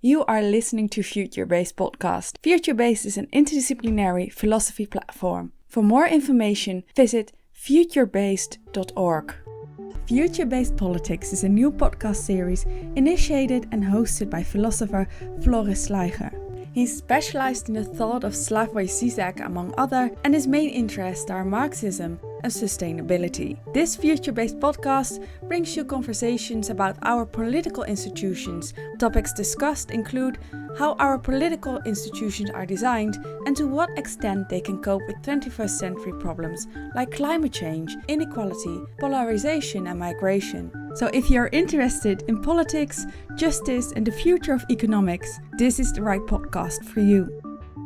You are listening to Future-Based podcast. Future-Based is an interdisciplinary philosophy platform. For more information, visit futurebased.org. Future-Based Politics is a new podcast series initiated and hosted by philosopher Floris Schleicher. He's specialized in the thought of Slavoj Žižek among other, and his main interests are Marxism and sustainability. This future-based podcast brings you conversations about our political institutions. Topics discussed include how our political institutions are designed and to what extent they can cope with 21st century problems like climate change, inequality, polarization and migration. So if you're interested in politics, justice and the future of economics, this is the right podcast for you.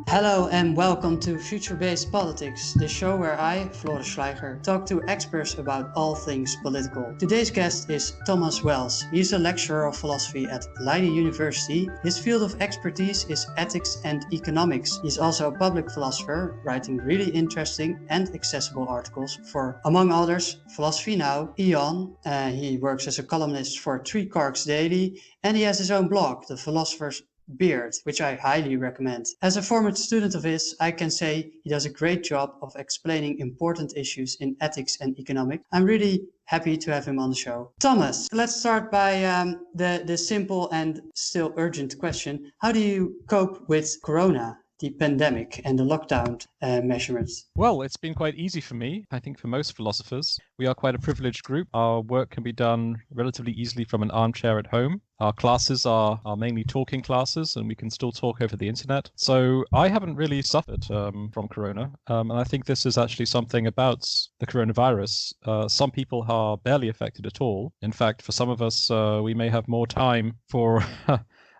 Hello and welcome to Future-Based Politics, the show where I, Floris Schleicher, talk to experts about all things political. Today's guest is Thomas Wells. He's a lecturer of philosophy at Leiden University. His field of expertise is ethics and economics. He's also a public philosopher, writing really interesting and accessible articles for, among others, Philosophy Now, Eon. He works as a columnist for Three Quarks Daily, and he has his own blog, The Philosopher's Beard, which I highly recommend. As a former student of his, I can say he does a great job of explaining important issues in ethics and economics. I'm really happy to have him on the show. Thomas, let's start by the simple and still urgent question. How do you cope with Corona, the pandemic and the lockdown measurements? Well, it's been quite easy for me. I think for most philosophers, we are quite a privileged group. Our work can be done relatively easily from an armchair at home. Our classes are mainly talking classes, and we can still talk over the internet. So I haven't really suffered from Corona. And I think this is actually something about the coronavirus. Some people are barely affected at all. In fact, for some of us, we may have more time for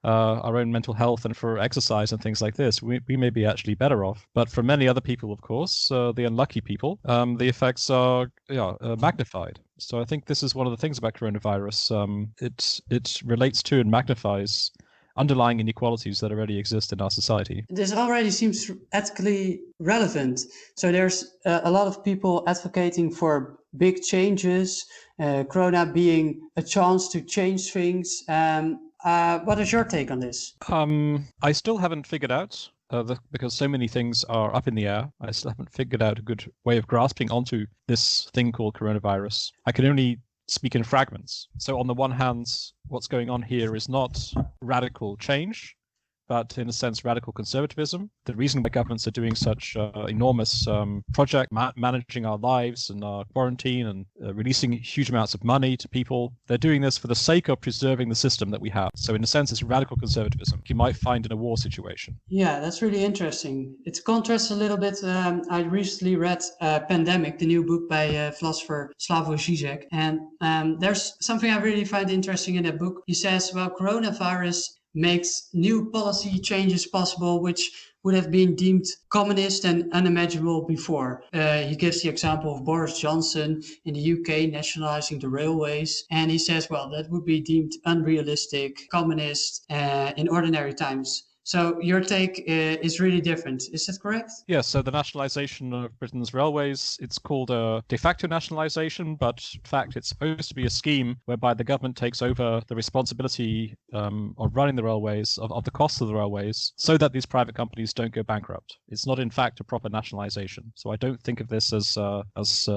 our own mental health and for exercise and things like this. We may be actually better off. But for many other people, of course, the unlucky people, the effects are magnified. So I think this is one of the things about coronavirus. It relates to and magnifies underlying inequalities that already exist in our society. This already seems ethically relevant. So there's a lot of people advocating for big changes, Corona being a chance to change things. What is your take on this? I still haven't figured out, because so many things are up in the air, I still haven't figured out a good way of grasping onto this thing called coronavirus. I can only speak in fragments. So on the one hand, what's going on here is not radical change, but in a sense, radical conservatism. The reason why governments are doing such enormous project managing our lives and our quarantine and releasing huge amounts of money to people, they're doing this for the sake of preserving the system that we have. So in a sense, it's radical conservatism you might find in a war situation. Yeah, that's really interesting. It contrasts a little bit. I recently read Pandemic, the new book by philosopher Slavoj Žižek. And there's something I really find interesting in that book. He says, well, coronavirus makes new policy changes possible, which would have been deemed communist and unimaginable before. He gives the example of Boris Johnson in the UK nationalizing the railways. And he says, well, that would be deemed unrealistic, communist in ordinary times. So your take is really different. Is that correct? Yes, so the nationalization of Britain's railways, it's called a de facto nationalization, but in fact it's supposed to be a scheme whereby the government takes over the responsibility of running the railways, of the costs of the railways, so that these private companies don't go bankrupt. It's not in fact a proper nationalization. So I don't think of this as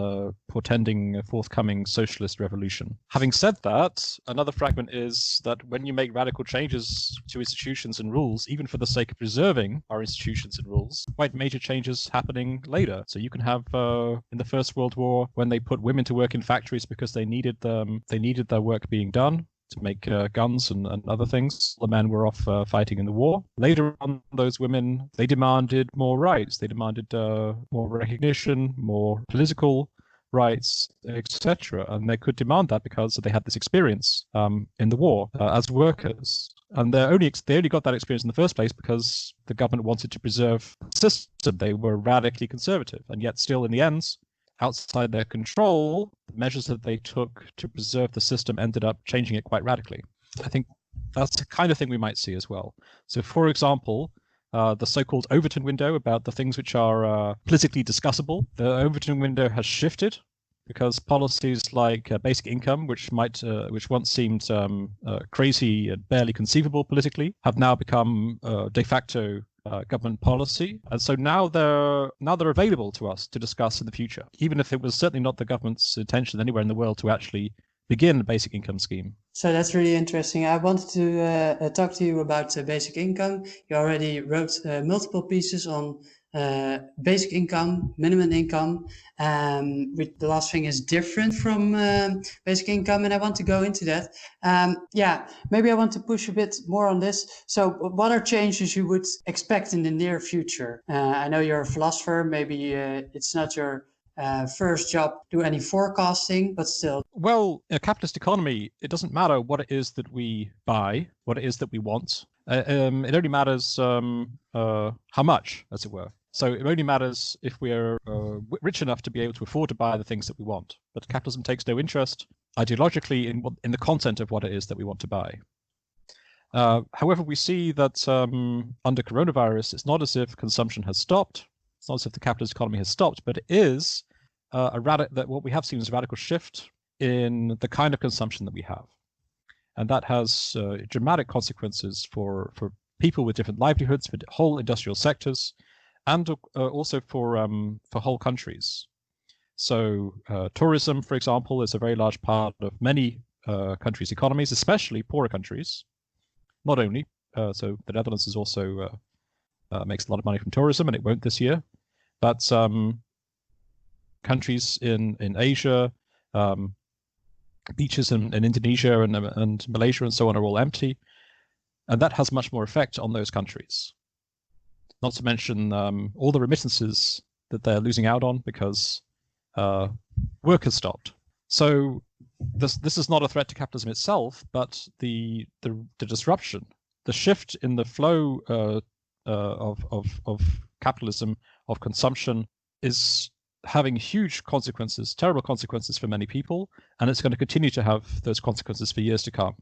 portending a forthcoming socialist revolution. Having said that, another fragment is that when you make radical changes to institutions and rules, even for the sake of preserving our institutions and rules, quite major changes happening later. So you can have in the First World War, when they put women to work in factories because they needed their work being done to make guns and other things. The men were off fighting in the war. Later on, those women, they demanded more rights. They demanded more recognition, more political rights, etc. And they could demand that because they had this experience in the war as workers. And they only got that experience in the first place because the government wanted to preserve the system. They were radically conservative, and yet still in the end, outside their control, the measures that they took to preserve the system ended up changing it quite radically. I think that's the kind of thing we might see as well. So, for example, the so-called Overton window about the things which are politically discussable, the Overton window has shifted because policies like basic income, which once seemed crazy and barely conceivable politically, have now become de facto government policy, and so now they're available to us to discuss in the future, even if it was certainly not the government's intention anywhere in the world to actually begin a basic income scheme. So that's really interesting. I wanted to talk to you about basic income. You already wrote multiple pieces on basic income, minimum income. The last thing is different from basic income, and I want to go into that. Maybe I want to push a bit more on this. So what are changes you would expect in the near future? I know you're a philosopher. Maybe it's not your first job do any forecasting, but still. Well, in a capitalist economy, it doesn't matter what it is that we buy, what it is that we want. It only matters how much, as it were. So it only matters if we're rich enough to be able to afford to buy the things that we want. But capitalism takes no interest ideologically in the content of what it is that we want to buy. However, we see that under coronavirus, it's not as if consumption has stopped. It's not as if the capitalist economy has stopped, but it is that what we have seen is a radical shift in the kind of consumption that we have, and that has dramatic consequences for people with different livelihoods, for whole industrial sectors, and also for whole countries. So tourism, for example, is a very large part of many countries' economies, especially poorer countries. Not only so the Netherlands is also makes a lot of money from tourism, and it won't this year. But countries in Asia, beaches in Indonesia and Malaysia and so on are all empty, and that has much more effect on those countries. Not to mention all the remittances that they're losing out on because work has stopped. So this is not a threat to capitalism itself, but the disruption, the shift in the flow of capitalism, of consumption, is having huge consequences, terrible consequences for many people, and it's going to continue to have those consequences for years to come.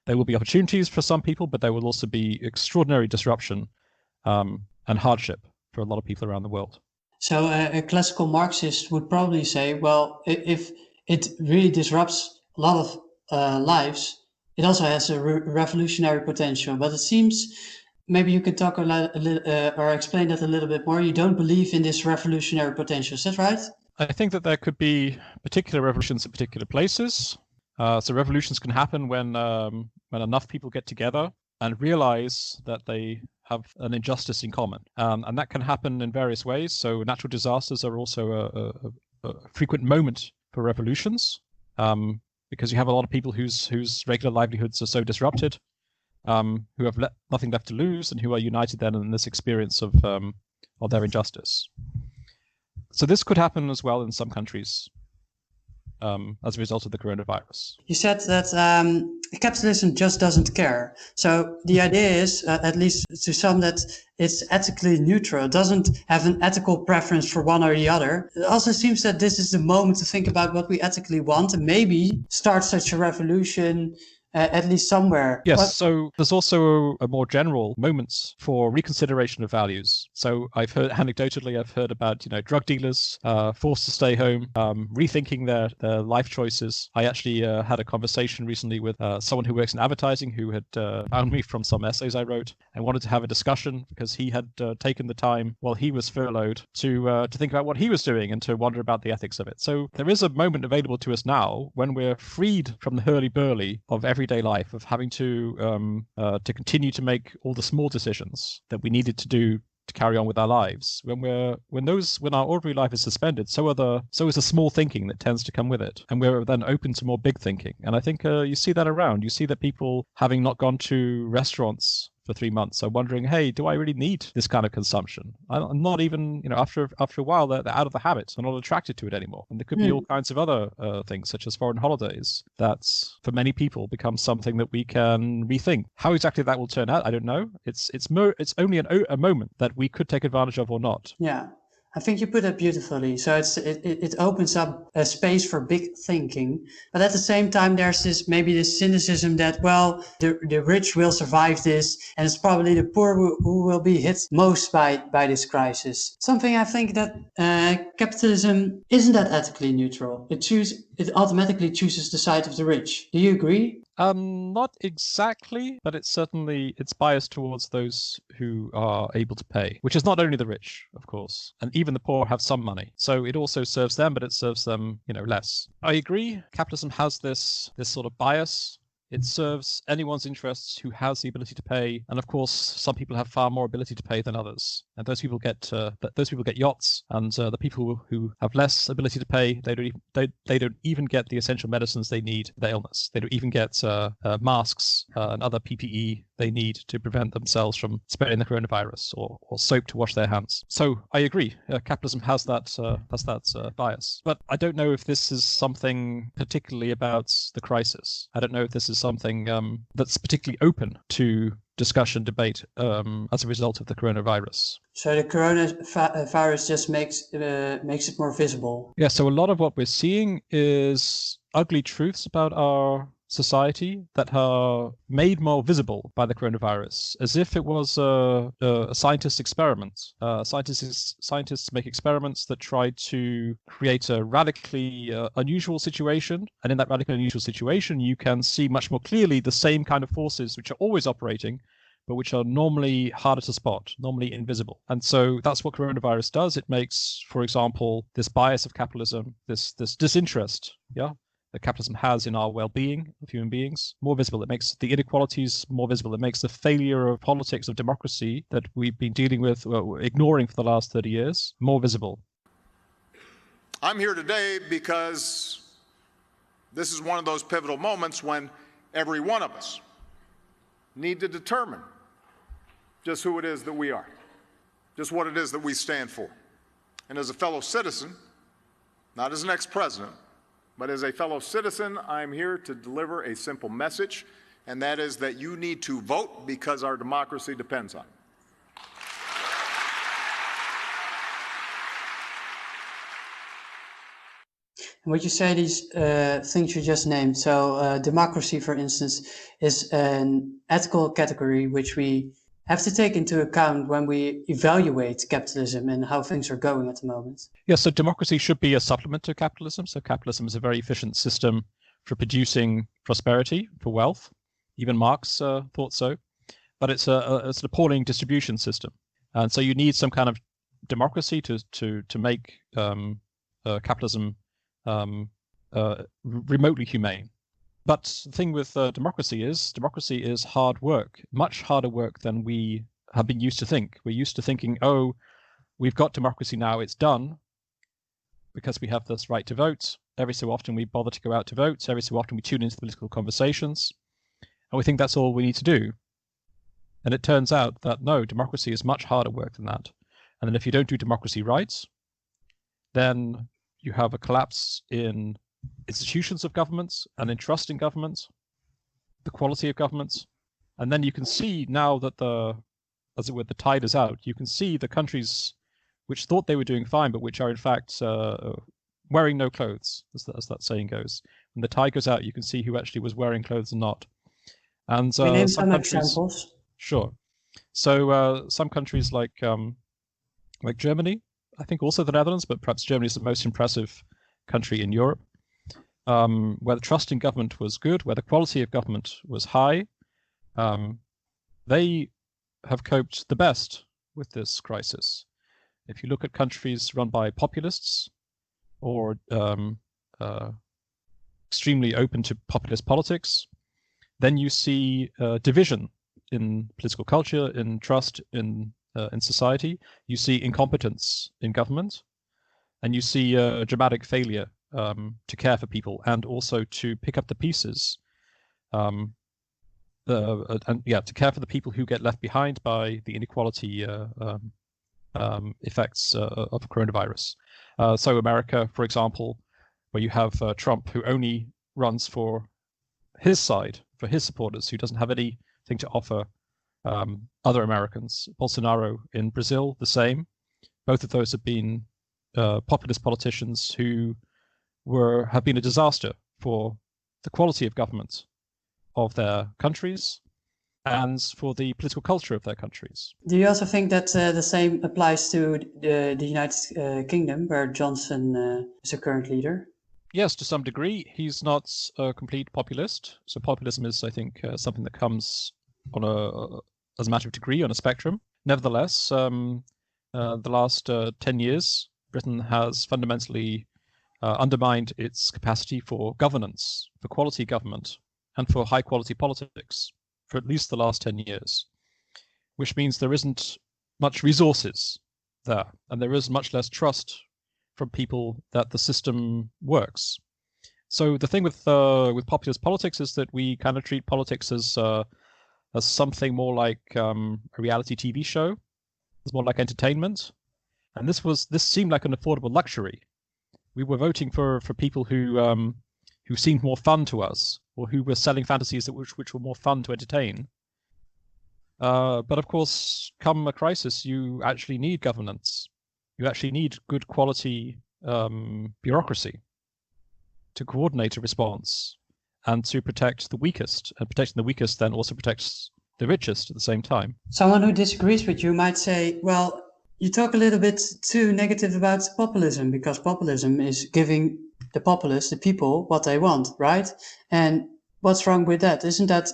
There will be opportunities for some people, but there will also be extraordinary disruption and hardship for a lot of people around the world. So a classical Marxist would probably say, well, if it really disrupts a lot of lives, it also has a revolutionary potential. But it seems, maybe you could talk a little or explain that a little bit more. You don't believe in this revolutionary potential, is that right? I think that there could be particular revolutions in particular places. So revolutions can happen when enough people get together and realize that they have an injustice in common. And that can happen in various ways. So natural disasters are also a frequent moment for revolutions, because you have a lot of people whose regular livelihoods are so disrupted, who have nothing left to lose, and who are united then in this experience of their injustice. So this could happen as well in some countries as a result of the coronavirus. You said that capitalism just doesn't care. So the idea is, at least to some, that it's ethically neutral. It doesn't have an ethical preference for one or the other. It also seems that this is the moment to think about what we ethically want and maybe start such a revolution at least somewhere. Yes, so there's also a more general moments for reconsideration of values. So I've heard about, drug dealers forced to stay home, rethinking their life choices. I actually had a conversation recently with someone who works in advertising who had found me from some essays I wrote and wanted to have a discussion because he had taken the time while he was furloughed to think about what he was doing and to wonder about the ethics of it. So there is a moment available to us now when we're freed from the hurly-burly of everyday life, of having to continue to make all the small decisions that we needed to do to carry on with our lives. When our ordinary life is suspended, so is the small thinking that tends to come with it, and we're then open to more big thinking. And I think you see that around. You see that people, having not gone to restaurants for 3 months, are wondering, hey, do I really need this kind of consumption? I'm not even, after a while, they're out of the habit. They're not attracted to it anymore. And there could be all kinds of other things, such as foreign holidays, that for many people become something that we can rethink. How exactly that will turn out, I don't know. It's only a moment that we could take advantage of or not. Yeah. I think you put it beautifully. So it opens up a space for big thinking, but at the same time, there's this cynicism that, well, the rich will survive this, and it's probably the poor who will be hit most by this crisis. Something I think that capitalism isn't that ethically neutral. It automatically chooses the side of the rich. Do you agree? Not exactly, but it's biased towards those who are able to pay, which is not only the rich, of course, and even the poor have some money. So it also serves them, but it serves them, less. I agree. Capitalism has this sort of bias. It serves anyone's interests who has the ability to pay, and of course, some people have far more ability to pay than others. And those people get yachts, and the people who have less ability to pay, they don't even get the essential medicines they need for their illness. They don't even get masks and other PPE they need to prevent themselves from spreading the coronavirus, or soap to wash their hands. So I agree, capitalism has that bias, but I don't know if this is something particularly about the crisis. I don't know if this is something that's particularly open to discussion, debate as a result of the coronavirus. So the coronavirus just makes it more visible. Yeah, so a lot of what we're seeing is ugly truths about our society that are made more visible by the coronavirus, as if it was a scientist's experiment. Scientists make experiments that try to create a radically unusual situation, and in that radically unusual situation, you can see much more clearly the same kind of forces which are always operating, but which are normally harder to spot, normally invisible. And so that's what coronavirus does. It makes, for example, this bias of capitalism, this disinterest, that capitalism has in our well-being of human beings more visible. It makes the inequalities more visible. It makes the failure of politics, of democracy that we've been dealing with, ignoring for the last 30 years, more visible. I'm here today because this is one of those pivotal moments when every one of us need to determine just who it is that we are, just what it is that we stand for. And as a fellow citizen, not as an ex-president, but as a fellow citizen, I'm here to deliver a simple message, and that is that you need to vote because our democracy depends on it. What you say, these things you just named, so democracy, for instance, is an ethical category which we have to take into account when we evaluate capitalism and how things are going at the moment. Yeah, so democracy should be a supplement to capitalism. So capitalism is a very efficient system for producing prosperity, for wealth. Even Marx thought so. But it's an appalling distribution system. And so you need some kind of democracy to make capitalism remotely humane. But the thing with democracy is hard work, much harder work than we have been used to think. We're used to thinking, oh, we've got democracy now, it's done, because we have this right to vote. Every so often we bother to go out to vote. Every so often we tune into the political conversations. And we think that's all we need to do. And it turns out that no, democracy is much harder work than that. And then if you don't do democracy right, then you have a collapse in institutions of governments and in trust in governments, the quality of governments. And then you can see now that the tide is out, you can see the countries which thought they were doing fine, but which are in fact wearing no clothes, as that saying goes. When the tide goes out, you can see who actually was wearing clothes and not. And we name some countries, examples. Sure. So some countries like Germany, I think also the Netherlands, but perhaps Germany is the most impressive country in Europe, where the trust in government was good, where the quality of government was high. They have coped the best with this crisis. If you look at countries run by populists or extremely open to populist politics, then you see division in political culture, in trust in society. You see incompetence in government, and you see dramatic failure to care for people and also to pick up the pieces, to care for the people who get left behind by the inequality effects of coronavirus. So America, for example, where you have Trump, who only runs for his side, for his supporters, who doesn't have anything to offer other Americans. Bolsonaro in Brazil, the same. Both of those have been populist politicians who have been a disaster for the quality of government of their countries and for the political culture of their countries. Do you also think that the same applies to the United Kingdom, where Johnson is the current leader? Yes, to some degree. He's not a complete populist. So populism is, I think, something that comes as a matter of degree on a spectrum. Nevertheless, the last 10 years, Britain has fundamentally undermined its capacity for governance, for quality government, and for high quality politics for at least the last 10 years, which means there isn't much resources there, and there is much less trust from people that the system works. So the thing with populist politics is that we kind of treat politics as something more like a reality TV show. It's more like entertainment, and this seemed like an affordable luxury. We were voting for people who seemed more fun to us, or who were selling fantasies which were more fun to entertain. But of course, come a crisis, you actually need governance. You actually need good quality bureaucracy to coordinate a response and to protect the weakest. And protecting the weakest then also protects the richest at the same time. Someone who disagrees with you might say, well, you talk a little bit too negative about populism, because populism is giving the populace, the people, what they want, right? And what's wrong with that? Isn't that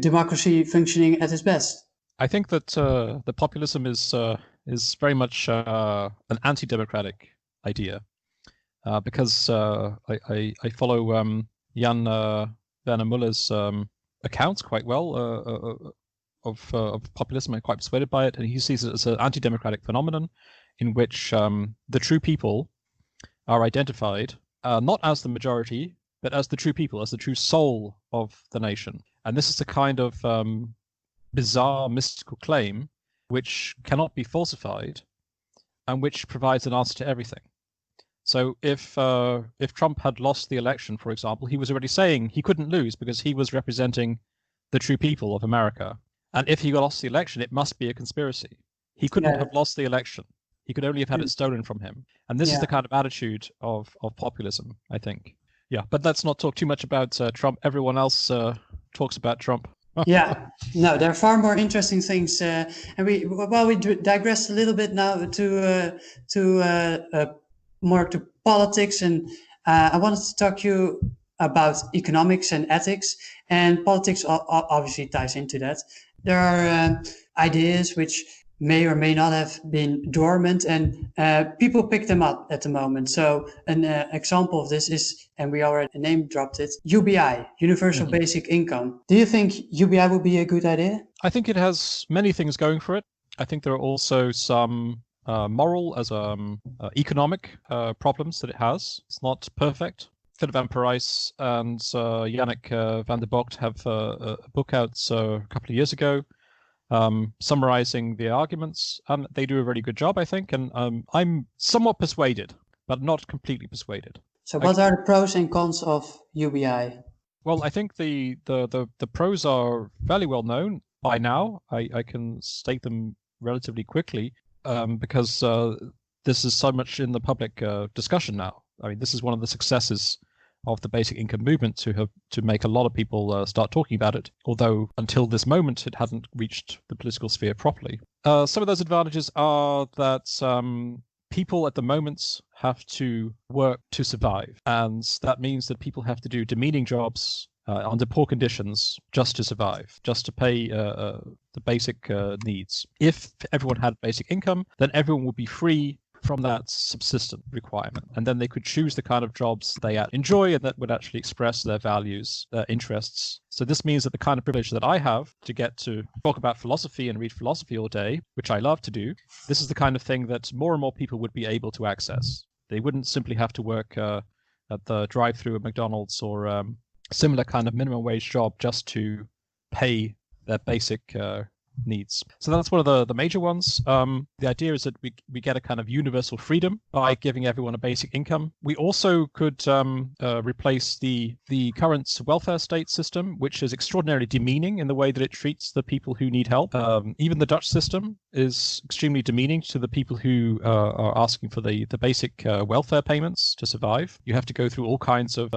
democracy functioning at its best? I think that the populism is very much an anti-democratic idea, because I follow Jan Werner Muller's accounts quite well of populism. I'm quite persuaded by it, and he sees it as an anti-democratic phenomenon in which the true people are identified not as the majority, but as the true people, as the true soul of the nation. And this is a kind of bizarre, mystical claim which cannot be falsified and which provides an answer to everything. So if Trump had lost the election, for example, he was already saying he couldn't lose because he was representing the true people of America. And if he lost the election, it must be a conspiracy. He couldn't have lost the election. He could only have had it stolen from him. And this is the kind of attitude of populism, I think. Yeah, but let's not talk too much about Trump. Everyone else talks about Trump. Yeah, no, there are far more interesting things, and we digress a little bit now to more to politics, and I wanted to talk to you about economics and ethics, and politics obviously ties into that. There are ideas which may or may not have been dormant, and people pick them up at the moment. So an example of this is, and we already name dropped it, UBI, Universal Basic Income. Do you think UBI would be a good idea? I think it has many things going for it. I think there are also some moral as economic problems that it has. It's not perfect. Philip van Parijs and Yannick van der Bocht have a book out a couple of years ago summarizing the arguments, and they do a really good job, I think, and I'm somewhat persuaded, but not completely persuaded. So what are the pros and cons of UBI? Well, I think the pros are fairly well known by now. I can state them relatively quickly because this is so much in the public discussion now. I mean, this is one of the successes of the basic income movement to make a lot of people start talking about it, although until this moment it hadn't reached the political sphere properly. Some of those advantages are that people at the moment have to work to survive, and that means that people have to do demeaning jobs under poor conditions just to survive, just to pay the basic needs. If everyone had basic income, then everyone would be free from that subsistence requirement, and then they could choose the kind of jobs they enjoy and that would actually express their values, their interests. So this means that the kind of privilege that I have to get to talk about philosophy and read philosophy all day, which I love to do, this is the kind of thing that more and more people would be able to access. They wouldn't simply have to work at the drive-through at McDonald's or similar kind of minimum wage job just to pay their basic needs. So that's one of the major ones. The idea is that we get a kind of universal freedom by giving everyone a basic income. We also could replace the current welfare state system, which is extraordinarily demeaning in the way that it treats the people who need help. Even the Dutch system is extremely demeaning to the people who are asking for the basic welfare payments to survive. You have to go through all kinds of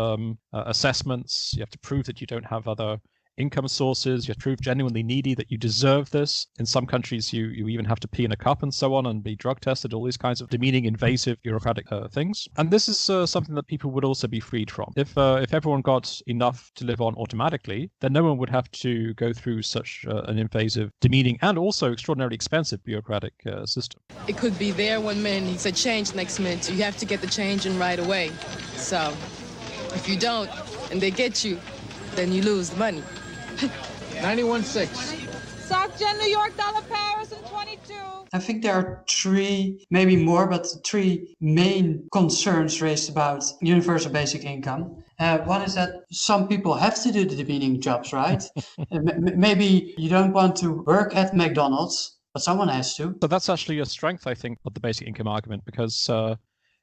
assessments. You have to prove that you don't have other income sources. You have to prove genuinely needy, that you deserve this. In some countries, you even have to pee in a cup and so on, and be drug tested, all these kinds of demeaning, invasive, bureaucratic things. And this is something that people would also be freed from. If everyone got enough to live on automatically, then no one would have to go through such an invasive, demeaning, and also extraordinarily expensive bureaucratic system. It could be there 1 minute, he said change next minute. You have to get the change in right away. So if you don't, and they get you, then you lose the money. 91.6. SocGen, New York, dollar Paris, and 22. I think there are three, maybe more, but three main concerns raised about universal basic income. One is that some people have to do the demeaning jobs, right? Maybe you don't want to work at McDonald's, but someone has to. So that's actually a strength, I think, of the basic income argument, because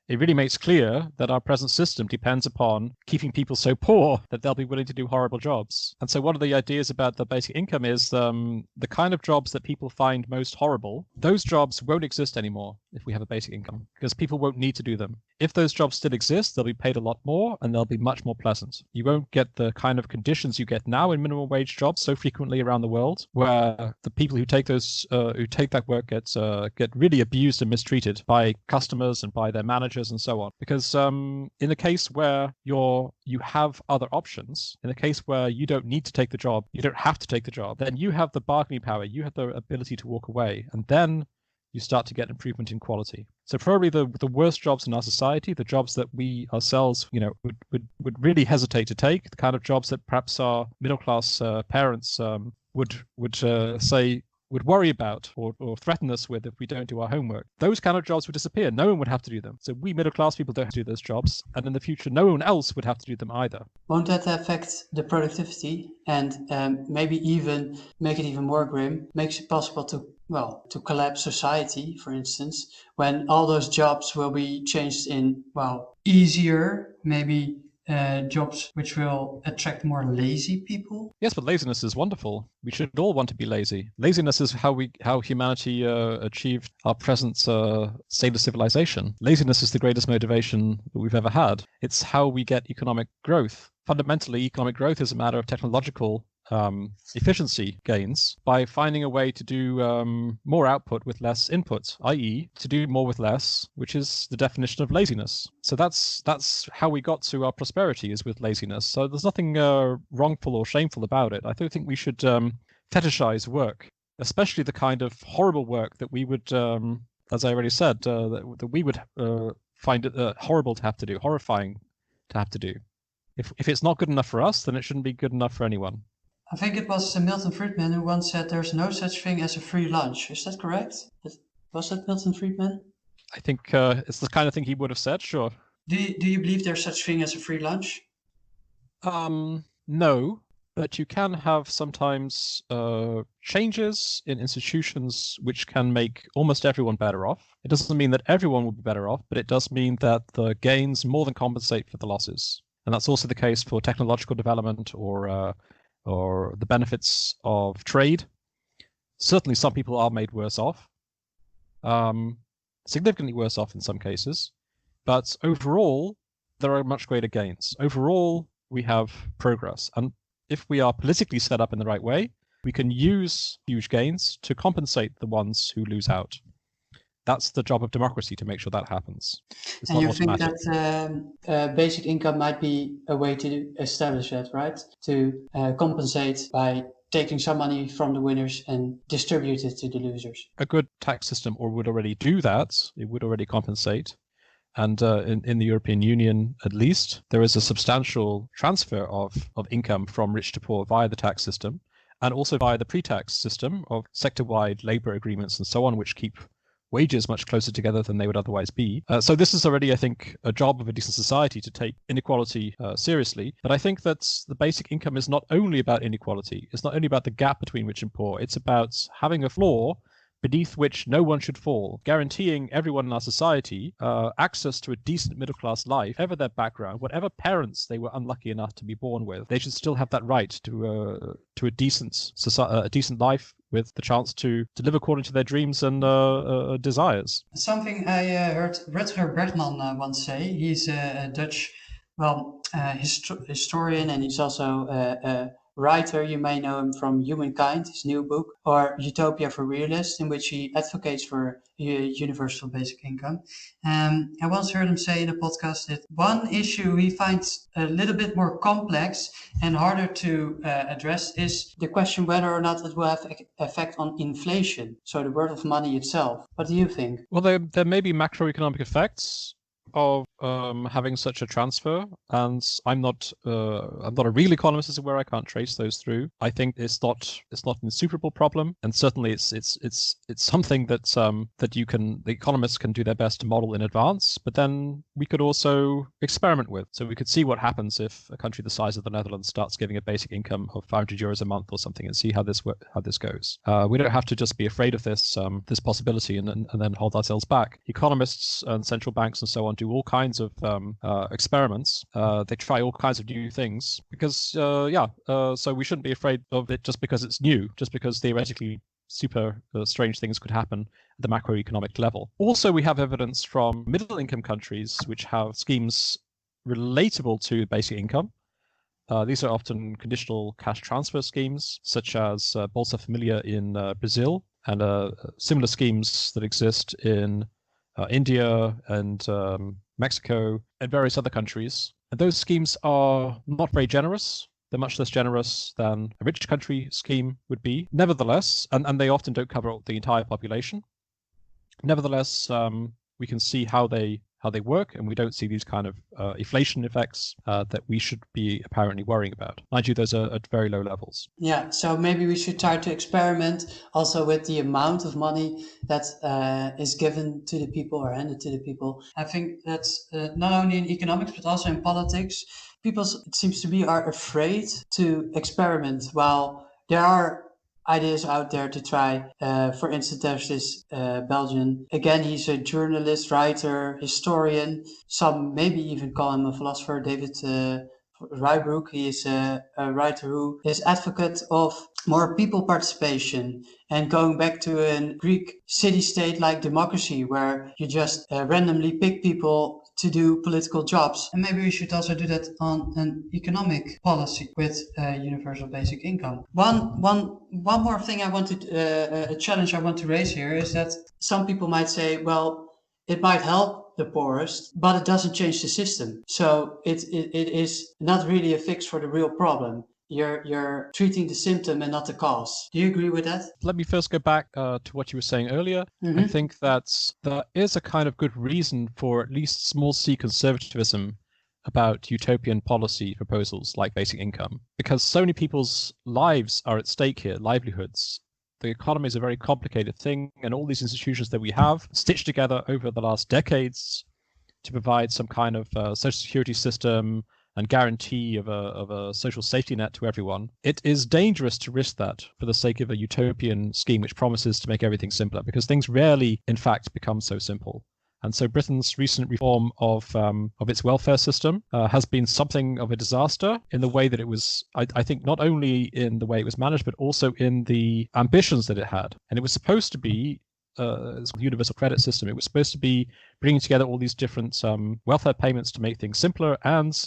it really makes clear that our present system depends upon keeping people so poor that they'll be willing to do horrible jobs. And so one of the ideas about the basic income is the kind of jobs that people find most horrible, those jobs won't exist anymore if we have a basic income, because people won't need to do them. If those jobs still exist, they'll be paid a lot more and they'll be much more pleasant. You won't get the kind of conditions you get now in minimum wage jobs so frequently around the world, where the people who take that work get really abused and mistreated by customers and by their managers and so on. Because in the case where you have other options, in the case where you don't need to take the job, you don't have to take the job, then you have the bargaining power, you have the ability to walk away, and then you start to get improvement in quality. So probably the worst jobs in our society, the jobs that we ourselves, would really hesitate to take, the kind of jobs that perhaps our middle class parents would worry about or threaten us with if we don't do our homework. Those kind of jobs would disappear. No one would have to do them. So we middle class people don't have to do those jobs, and in the future no one else would have to do them either. Won't that affect the productivity and maybe even make it even more grim? Makes it possible to collapse society, for instance, when all those jobs will be changed in, easier, maybe jobs which will attract more lazy people? Yes, but laziness is wonderful. We should all want to be lazy. Laziness is how humanity achieved our present state of civilization. Laziness is the greatest motivation that we've ever had. It's how we get economic growth. Fundamentally, economic growth is a matter of technological efficiency gains by finding a way to do more output with less input, i.e. to do more with less, which is the definition of laziness. So that's how we got to our prosperity, is with laziness. So there's nothing wrongful or shameful about it. I don't think we should fetishize work, especially the kind of horrible work that we would, as I already said, that we would find it horrible to have to do, horrifying to have to do. If it's not good enough for us, then it shouldn't be good enough for anyone. I think it was Milton Friedman who once said there's no such thing as a free lunch. Is that correct? Was that Milton Friedman? I think it's the kind of thing he would have said, sure. Do you believe there's such thing as a free lunch? No, but you can have sometimes changes in institutions which can make almost everyone better off. It doesn't mean that everyone will be better off, but it does mean that the gains more than compensate for the losses. And that's also the case for technological development or the benefits of trade. Certainly some people are made worse off, significantly worse off in some cases, but overall there are much greater gains. Overall we have progress, and if we are politically set up in the right way, we can use huge gains to compensate the ones who lose out. That's the job of democracy, to make sure that happens. It's and not you automatic. think that basic income might be a way to establish that, right? To compensate by taking some money from the winners and distribute it to the losers. A good tax system would already do that. It would already compensate. And in the European Union, at least, there is a substantial transfer of income from rich to poor via the tax system, and also via the pre-tax system of sector-wide labor agreements and so on, which keep wages much closer together than they would otherwise be. So this is already, I think, a job of a decent society to take inequality seriously. But I think that the basic income is not only about inequality. It's not only about the gap between rich and poor. It's about having a floor beneath which no one should fall, guaranteeing everyone in our society access to a decent middle-class life, whatever their background, whatever parents they were unlucky enough to be born with. They should still have that right to a decent life with the chance to live according to their dreams and desires. Something I heard Rutger Bregman once say. He's a Dutch, historian, and he's also a writer. You may know him from Humankind, his new book, or Utopia for Realists, in which he advocates for universal basic income. I once heard him say in a podcast that one issue he finds a little bit more complex and harder to address is the question whether or not it will have effect on inflation, so the worth of money itself. What do you think? Well, there may be macroeconomic effects of having such a transfer, and I'm not a real economist, as it were. I can't trace those through. I think it's not an insuperable problem, and certainly it's something that the economists can do their best to model in advance. But then we could also experiment with. So we could see what happens if a country the size of the Netherlands starts giving a basic income of 500 euros a month or something, and see how this goes. We don't have to just be afraid of this possibility and then hold ourselves back. Economists and central banks and so on do all kinds of experiments. They try all kinds of new things because, so we shouldn't be afraid of it just because it's new, just because theoretically super strange things could happen at the macroeconomic level. Also, we have evidence from middle-income countries which have schemes relatable to basic income. These are often conditional cash transfer schemes, such as Bolsa Familia in Brazil, and similar schemes that exist in India and Mexico and various other countries. And those schemes are not very generous. They're much less generous than a rich country scheme would be. Nevertheless, and they often don't cover the entire population. Nevertheless, we can see how they work, and we don't see these kind of inflation effects that we should be apparently worrying about. Mind you, those are at very low levels. Yeah, so maybe we should try to experiment also with the amount of money that is given to the people or handed to the people. I think that's not only in economics but also in politics. People, it seems to be, are afraid to experiment, while there are ideas out there to try. For instance, there's this Belgian, again, he's a journalist, writer, historian. Some maybe even call him a philosopher, David Rybrook. He is a writer who is advocate of more people participation and going back to a Greek city-state like democracy, where you just randomly pick people to do political jobs. And maybe we should also do that on an economic policy with universal basic income. One more thing I wanted, a challenge I want to raise here is that some people might say, well, it might help the poorest, but it doesn't change the system. So it is not really a fix for the real problem. You're treating the symptom and not the cause. Do you agree with that? Let me first go back to what you were saying earlier. Mm-hmm. I think that there is a kind of good reason for at least small c conservatism about utopian policy proposals like basic income, because so many people's lives are at stake here, livelihoods. The economy is a very complicated thing, and all these institutions that we have stitched together over the last decades to provide some kind of social security system and guarantee of a social safety net to everyone. It is dangerous to risk that for the sake of a utopian scheme which promises to make everything simpler, because things rarely, in fact, become so simple. And so Britain's recent reform of its welfare system has been something of a disaster in the way that it was, I think, not only in the way it was managed, but also in the ambitions that it had. And it was supposed to be it's a universal credit system. It was supposed to be bringing together all these different welfare payments to make things simpler and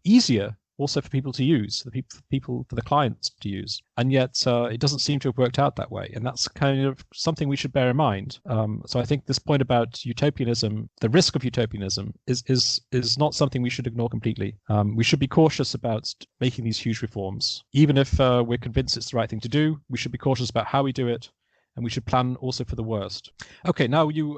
easier also for people to use, for the clients to use. And yet it doesn't seem to have worked out that way. And that's kind of something we should bear in mind. So I think this point about utopianism, the risk of utopianism, is not something we should ignore completely. We should be cautious about making these huge reforms. Even if we're convinced it's the right thing to do, we should be cautious about how we do it. And we should plan also for the worst. Okay, now you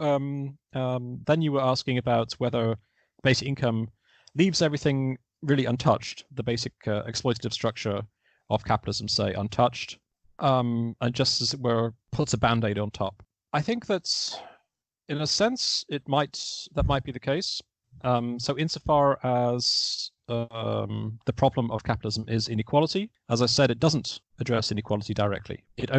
then you were asking about whether basic income leaves everything really untouched, the basic exploitative structure of capitalism, say, untouched, and just as it were, puts a band-aid on top. I think that in a sense, that might be the case. So insofar as the problem of capitalism is inequality, as I said, it doesn't address inequality directly. It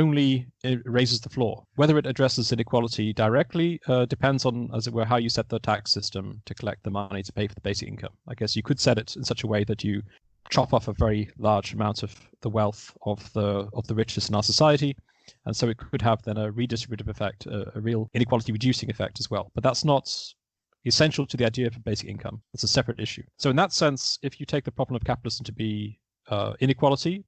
raises the floor. Whether it addresses inequality directly depends on, as it were, how you set the tax system to collect the money to pay for the basic income. I guess you could set it in such a way that you chop off a very large amount of the wealth of the richest in our society, and so it could have then a redistributive effect, a real inequality reducing effect as well. But that's not essential to the idea of a basic income. It's a separate issue. So in that sense, if you take the problem of capitalism to be inequality,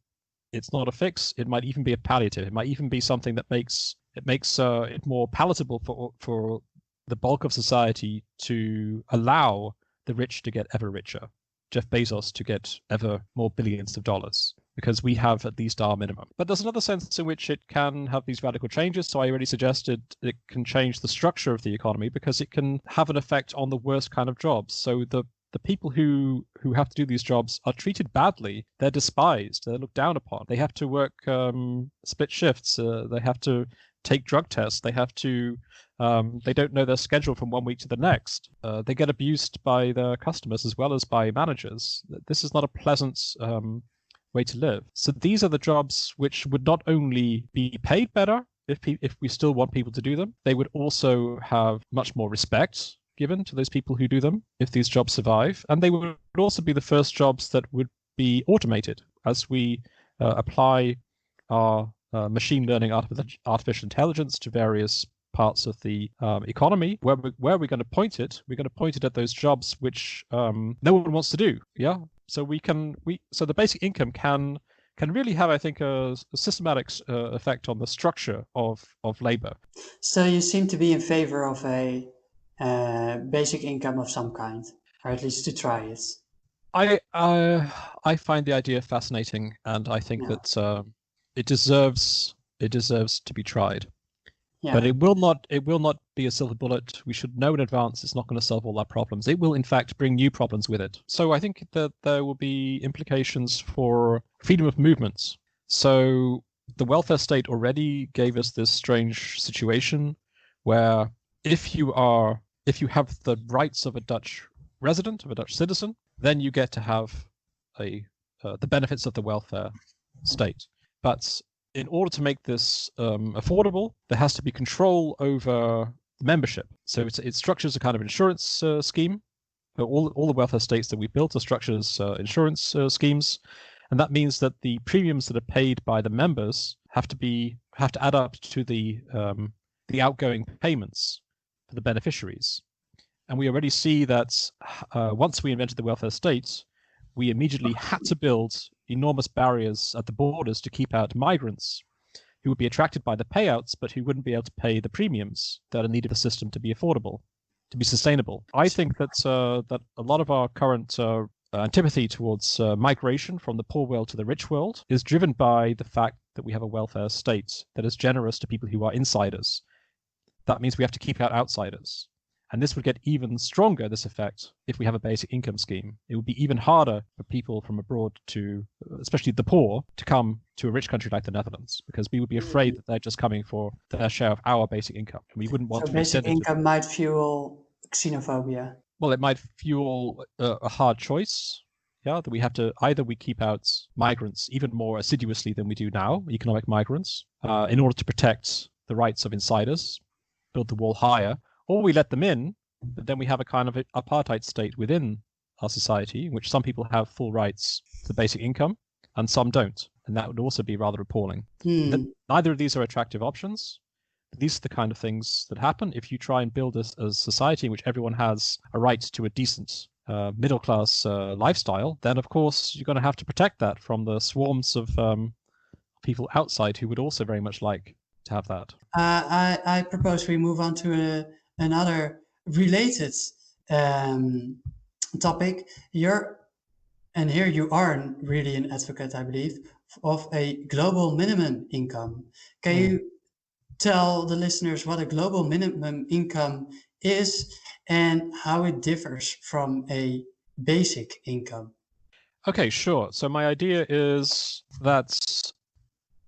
it's not a fix. It might even be a palliative. It might even be something that makes it more palatable for the bulk of society to allow the rich to get ever richer, Jeff Bezos to get ever more billions of dollars, because we have at least our minimum. But there's another sense in which it can have these radical changes. So I already suggested it can change the structure of the economy because it can have an effect on the worst kind of jobs. So the people who have to do these jobs are treated badly. They're despised. They're looked down upon. They have to work split shifts. They have to take drug tests. They have to they don't know their schedule from one week to the next. They get abused by their customers as well as by managers. This is not a pleasant way to live. So these are the jobs which would not only be paid better if we still want people to do them, they would also have much more respect given to those people who do them if these jobs survive. And they would also be the first jobs that would be automated as we apply our machine learning, artificial intelligence to various parts of the economy. Where we're going to point it, we're going to point it at those jobs which no one wants to do. Yeah. So so the basic income can really have, I think, a systematic effect on the structure of labor. So you seem to be in favor of a basic income of some kind, or at least to try it. I find the idea fascinating, and I think that it deserves to be tried. Yeah. But it will not be a silver bullet. We should know in advance it's not going to solve all our problems. It will, in fact, bring new problems with it. So I think that there will be implications for freedom of movements. So the welfare state already gave us this strange situation where if you have the rights of a Dutch resident, of a Dutch citizen, then you get to have the benefits of the welfare state. But in order to make this affordable, there has to be control over membership. So it structures a kind of insurance scheme. All the welfare states that we built are structured as insurance schemes, and that means that the premiums that are paid by the members have to add up to the outgoing payments for the beneficiaries. And we already see that once we invented the welfare state, we immediately had to build enormous barriers at the borders to keep out migrants who would be attracted by the payouts, but who wouldn't be able to pay the premiums that are needed for the system to be affordable, to be sustainable. I think that that a lot of our current antipathy towards migration from the poor world to the rich world is driven by the fact that we have a welfare state that is generous to people who are insiders. That means we have to keep out outsiders. And this would get even stronger, this effect, if we have a basic income scheme. It would be even harder for people from abroad to, especially the poor, to come to a rich country like the Netherlands, because we would be afraid that they're just coming for their share of our basic income. And we wouldn't want to. So basic income might fuel xenophobia. Well, it might fuel a hard choice. Yeah, that we have to either we keep out migrants even more assiduously than we do now, economic migrants, in order to protect the rights of insiders, build the wall higher, or we let them in, but then we have a kind of apartheid state within our society, in which some people have full rights to basic income and some don't. And that would also be rather appalling. Neither of these are attractive options. These are the kind of things that happen if you try and build a society in which everyone has a right to a decent middle-class lifestyle. Then, of course, you're going to have to protect that from the swarms of people outside who would also very much like to have that. I propose we move on to another related topic. And here you are really an advocate, I believe, of a global minimum income. Can you tell the listeners what a global minimum income is and how it differs from a basic income? Okay, sure. So my idea is that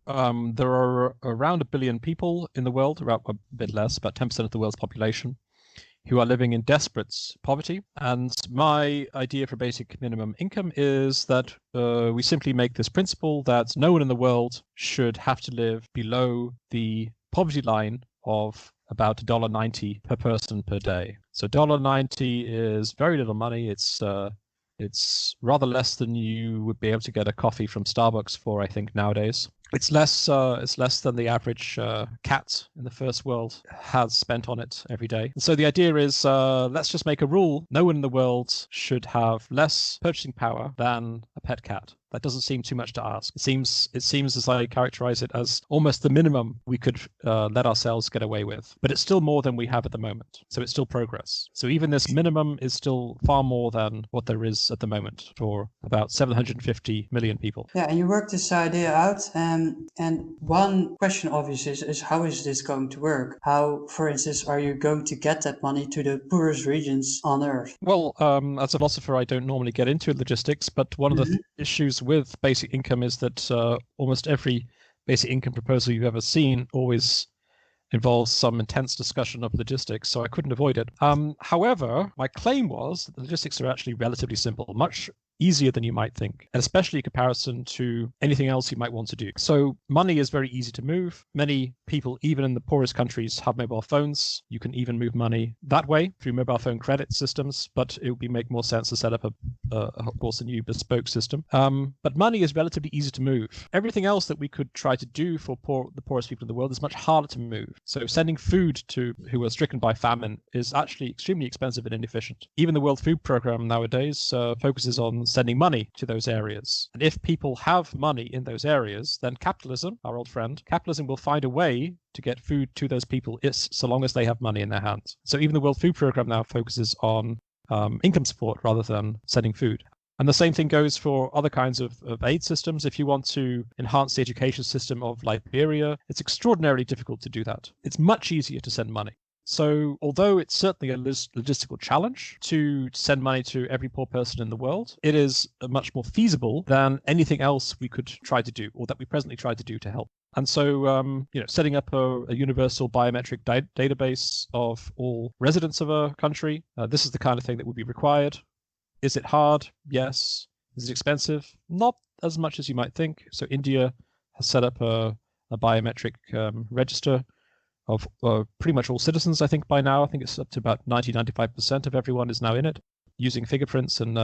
There are around 1 billion people in the world, around a bit less, about 10% of the world's population, who are living in desperate poverty. And my idea for basic minimum income is that we simply make this principle that no one in the world should have to live below the poverty line of about $1.90 per person per day. So $1.90 is very little money. It's rather less than you would be able to get a coffee from Starbucks for, I think, nowadays. It's less than the average cat in the first world has spent on it every day. And so the idea is, let's just make a rule. No one in the world should have less purchasing power than a pet cat. That doesn't seem too much to ask. It seems, as I characterize it, as almost the minimum we could let ourselves get away with. But it's still more than we have at the moment. So it's still progress. So even this minimum is still far more than what there is at the moment for about 750 million people. Yeah, and you worked this idea out, and one question obviously is how is this going to work? How, for instance, are you going to get that money to the poorest regions on Earth? Well, as a philosopher, I don't normally get into logistics, but one of the issues with basic income is that almost every basic income proposal you've ever seen always involves some intense discussion of logistics, so I couldn't avoid it. However, my claim was that the logistics are actually relatively simple, much easier than you might think, and especially in comparison to anything else you might want to do. So money is very easy to move. Many people, even in the poorest countries, have mobile phones. You can even move money that way through mobile phone credit systems, but it would make more sense to set up of course, a new bespoke system. But money is relatively easy to move. Everything else that we could try to do for the poorest people in the world is much harder to move. So sending food to who are stricken by famine is actually extremely expensive and inefficient. Even the World Food Programme nowadays focuses on sending money to those areas. And if people have money in those areas, then capitalism, our old friend, capitalism will find a way to get food to those people so long as they have money in their hands. So even the World Food Programme now focuses on income support rather than sending food. And the same thing goes for other kinds of aid systems. If you want to enhance the education system of Liberia, it's extraordinarily difficult to do that. It's much easier to send money. So although it's certainly a logistical challenge to send money to every poor person in the world, it is much more feasible than anything else we could try to do, or that we presently try to do to help. And so, setting up a universal biometric database of all residents of a country, this is the kind of thing that would be required. Is it hard? Yes. Is it expensive? Not as much as you might think. So India has set up a biometric register of pretty much all citizens, I think, by now. I think it's up to about 95% of everyone is now in it, using fingerprints and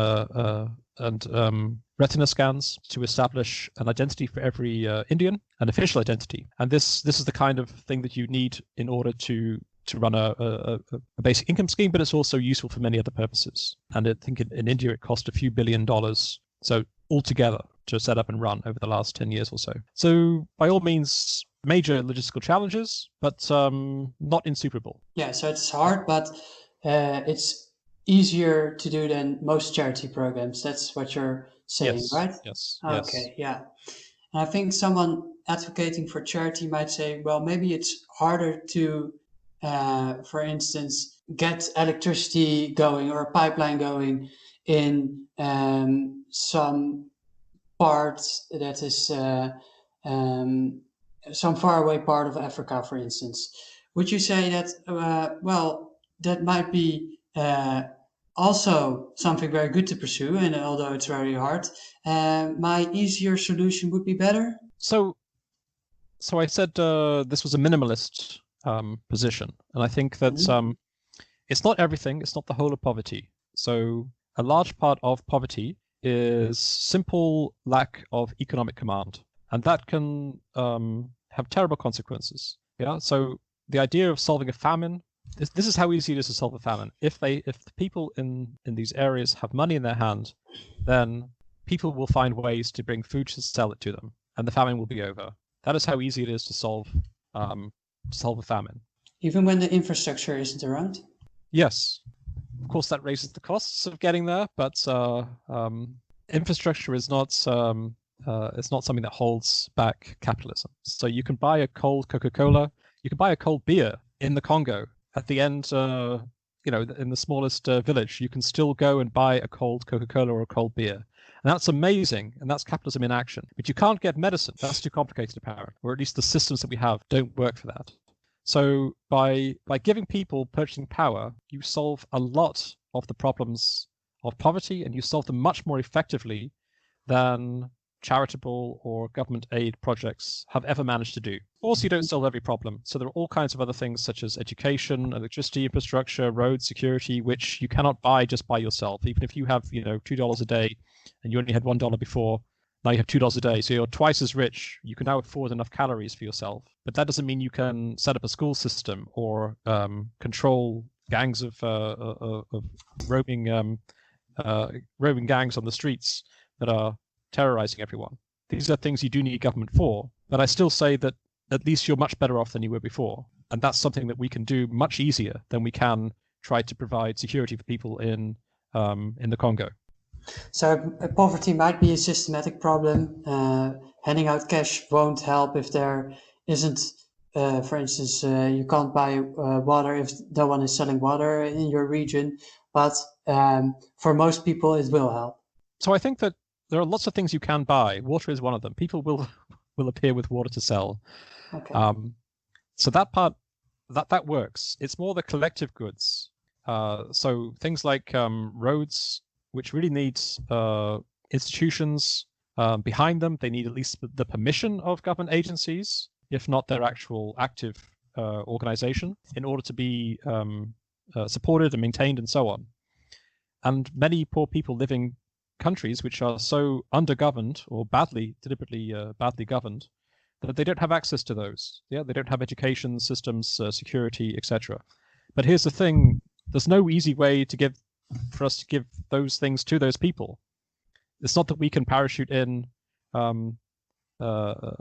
retina scans to establish an identity for every Indian, an official identity. And this is the kind of thing that you need in order to run a basic income scheme, but it's also useful for many other purposes. And I think in India it cost a few $1 billion. So altogether to set up and run over the last 10 years or so. So by all means, major logistical challenges, but not insuperable. Yeah, so it's hard, but it's easier to do than most charity programs. That's what you're saying, yes, right? Yes. Okay, yeah. And I think someone advocating for charity might say, well, maybe it's harder to, for instance, get electricity going or a pipeline going in some part that is some faraway part of Africa, for instance. Would you say that, that might be also something very good to pursue, and although it's very hard, my easier solution would be better? So I said this was a minimalist position, and I think that it's not everything, it's not the whole of poverty. So a large part of poverty is simple lack of economic command, and that can have terrible consequences. Yeah. So the idea of solving a famine, this is how easy it is to solve a famine. If the people in these areas have money in their hand, then people will find ways to bring food to sell it to them, and the famine will be over. That is how easy it is to solve a famine. Even when the infrastructure isn't around? Yes. Of course, that raises the costs of getting there, but infrastructure is not it's not something that holds back capitalism. So you can buy a cold Coca-Cola, you can buy a cold beer in the Congo. At the end, in the smallest village, you can still go and buy a cold Coca-Cola or a cold beer. And that's amazing, and that's capitalism in action. But you can't get medicine. That's too complicated, apparently, or at least the systems that we have don't work for that. So by giving people purchasing power, you solve a lot of the problems of poverty, and you solve them much more effectively than charitable or government aid projects have ever managed to do. Also, you don't solve every problem. So there are all kinds of other things such as education, electricity infrastructure, road security, which you cannot buy just by yourself. Even if you have, $2 a day and you only had $1 before, now you have $2 a day. So you're twice as rich. You can now afford enough calories for yourself. But that doesn't mean you can set up a school system or control gangs of roaming gangs on the streets that are terrorizing everyone. These are things you do need government for, but I still say that at least you're much better off than you were before. And that's something that we can do much easier than we can try to provide security for people in the Congo. So poverty might be a systematic problem. Handing out cash won't help if there isn't, for instance, you can't buy water if no one is selling water in your region. But for most people, it will help. So I think that there are lots of things you can buy. Water is one of them. People will appear with water to sell. Okay. So that part, that works. It's more the collective goods. So things like roads, which really need institutions behind them. They need at least the permission of government agencies, if not their actual active organization, in order to be supported and maintained and so on. And many poor people living countries which are so undergoverned or deliberately badly governed, that they don't have access to those. Yeah, they don't have education systems, security, etc. But here's the thing: there's no easy way for us to give those things to those people. It's not that we can parachute in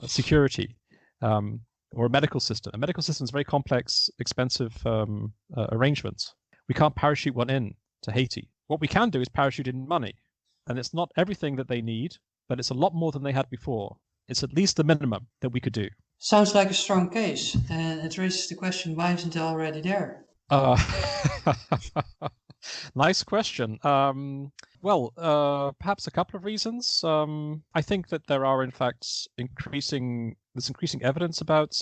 security or a medical system. A medical system is a very complex, expensive arrangement. We can't parachute one in to Haiti. What we can do is parachute in money. And it's not everything that they need, but it's a lot more than they had before. It's at least the minimum that we could do. Sounds like a strong case. And it raises the question, why isn't it already there? Nice question. Perhaps a couple of reasons. I think that there are, in fact, increasing evidence about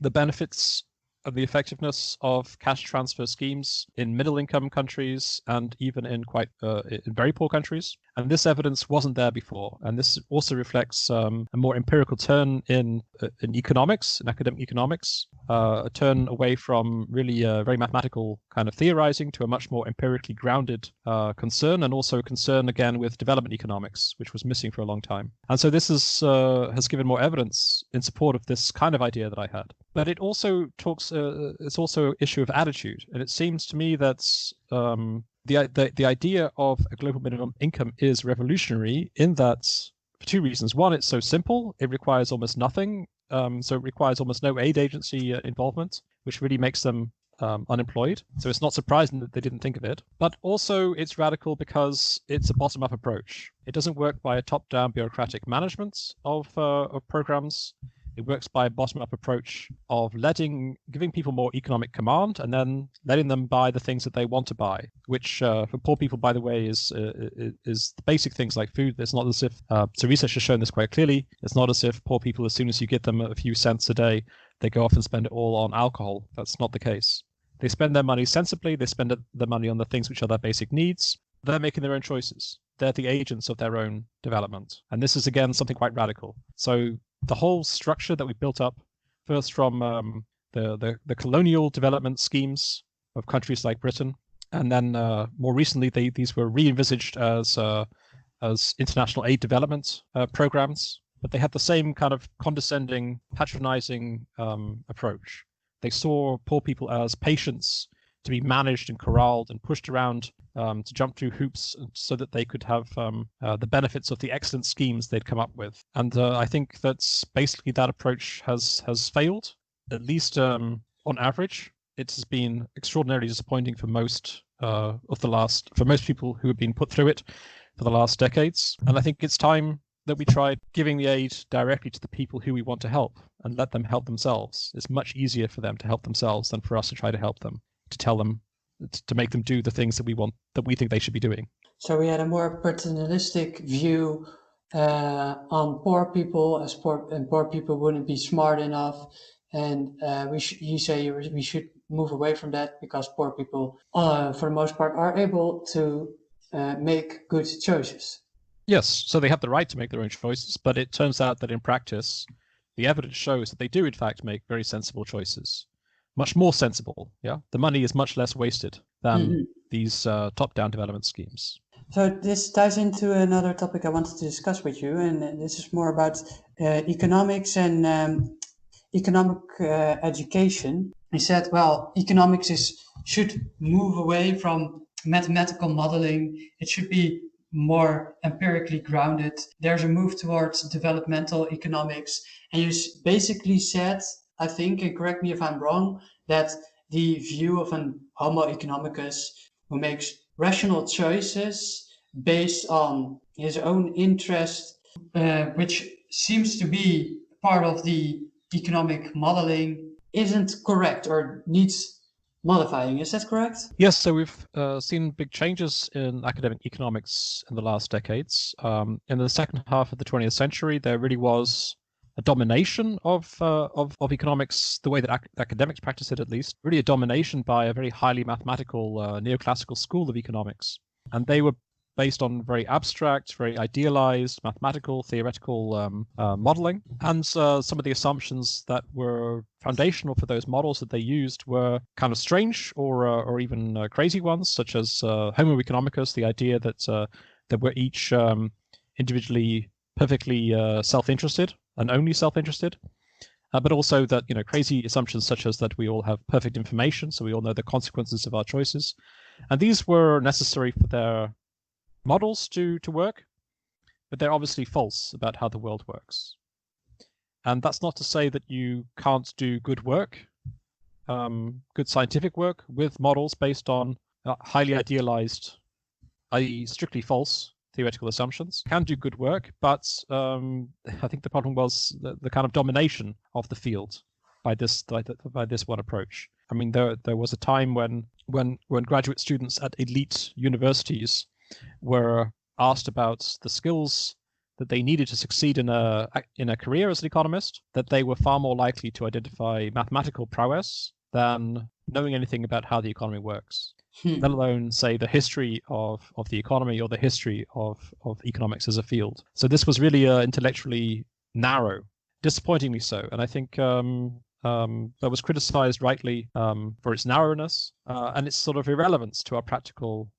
the benefits of the effectiveness of cash transfer schemes in middle-income countries and even in in very poor countries. And this evidence wasn't there before. And this also reflects a more empirical turn in economics, in academic economics, a turn away from really very mathematical kind of theorizing to a much more empirically grounded concern, and also concern again with development economics, which was missing for a long time. And so this has given more evidence in support of this kind of idea that I had. But it also it's also an issue of attitude. And it seems to me that the idea of a global minimum income is revolutionary in that, for two reasons. One, it's so simple. It requires almost nothing. So it requires almost no aid agency involvement, which really makes them unemployed. So it's not surprising that they didn't think of it. But also it's radical because it's a bottom-up approach. It doesn't work by a top-down bureaucratic management of programs. It works by a bottom-up approach of giving people more economic command and then letting them buy the things that they want to buy, which for poor people, by the way, is the basic things like food. It's not as if, so research has shown this quite clearly, it's not as if poor people, as soon as you give them a few cents a day, they go off and spend it all on alcohol. That's not the case. They spend their money sensibly. They spend their money on the things which are their basic needs. They're making their own choices. They're the agents of their own development. And this is, again, something quite radical. So the whole structure that we built up, first from the colonial development schemes of countries like Britain, and then more recently these were re-envisaged as international aid development programs, but they had the same kind of condescending, patronizing approach. They saw poor people as patients to be managed and corralled and pushed around to jump through hoops so that they could have the benefits of the excellent schemes they'd come up with. And I think that's basically that approach has failed, at least on average. It has been extraordinarily disappointing for most people who have been put through it for the last decades. And I think it's time that we tried giving the aid directly to the people who we want to help and let them help themselves. It's much easier for them to help themselves than for us to try to help them, to tell them to make them do the things that we think they should be doing. So we had a more paternalistic view on poor people, as poor people wouldn't be smart enough, and you say we should move away from that because poor people, for the most part, are able to make good choices. Yes, so they have the right to make their own choices, but it turns out that in practice, the evidence shows that they do in fact make very sensible choices, much more sensible. Yeah, the money is much less wasted than these top-down development schemes. So this ties into another topic I wanted to discuss with you, and this is more about economics and economic education. He said, well, economics should move away from mathematical modeling. It should be more empirically grounded. There's a move towards developmental economics. And you basically said, I think, and correct me if I'm wrong, that the view of an homo economicus who makes rational choices based on his own interest, which seems to be part of the economic modeling, isn't correct or needs modifying. Is that correct? Yes, so we've seen big changes in academic economics in the last decades. In the second half of the 20th century, there really was a domination of economics, the way that academics practice it, at least, really a domination by a very highly mathematical neoclassical school of economics. And they were based on very abstract, very idealized, mathematical, theoretical modeling. And some of the assumptions that were foundational for those models that they used were kind of strange or even crazy ones, such as homo economicus, the idea that we're each individually perfectly self-interested and only self-interested. But also that, crazy assumptions such as that we all have perfect information, so we all know the consequences of our choices. And these were necessary for their models to work, but they're obviously false about how the world works. And that's not to say that you can't do good work, good scientific work with models based on highly idealized, i.e. strictly false theoretical assumptions. Can do good work, but I think the problem was the kind of domination of the field by this one approach. I mean, there was a time when graduate students at elite universities were asked about the skills that they needed to succeed in a career as an economist, that they were far more likely to identify mathematical prowess than knowing anything about how the economy works, let alone say the history of the economy or the history of economics as a field. So this was really intellectually narrow, disappointingly so. And I think that was criticized rightly for its narrowness and its sort of irrelevance to our practical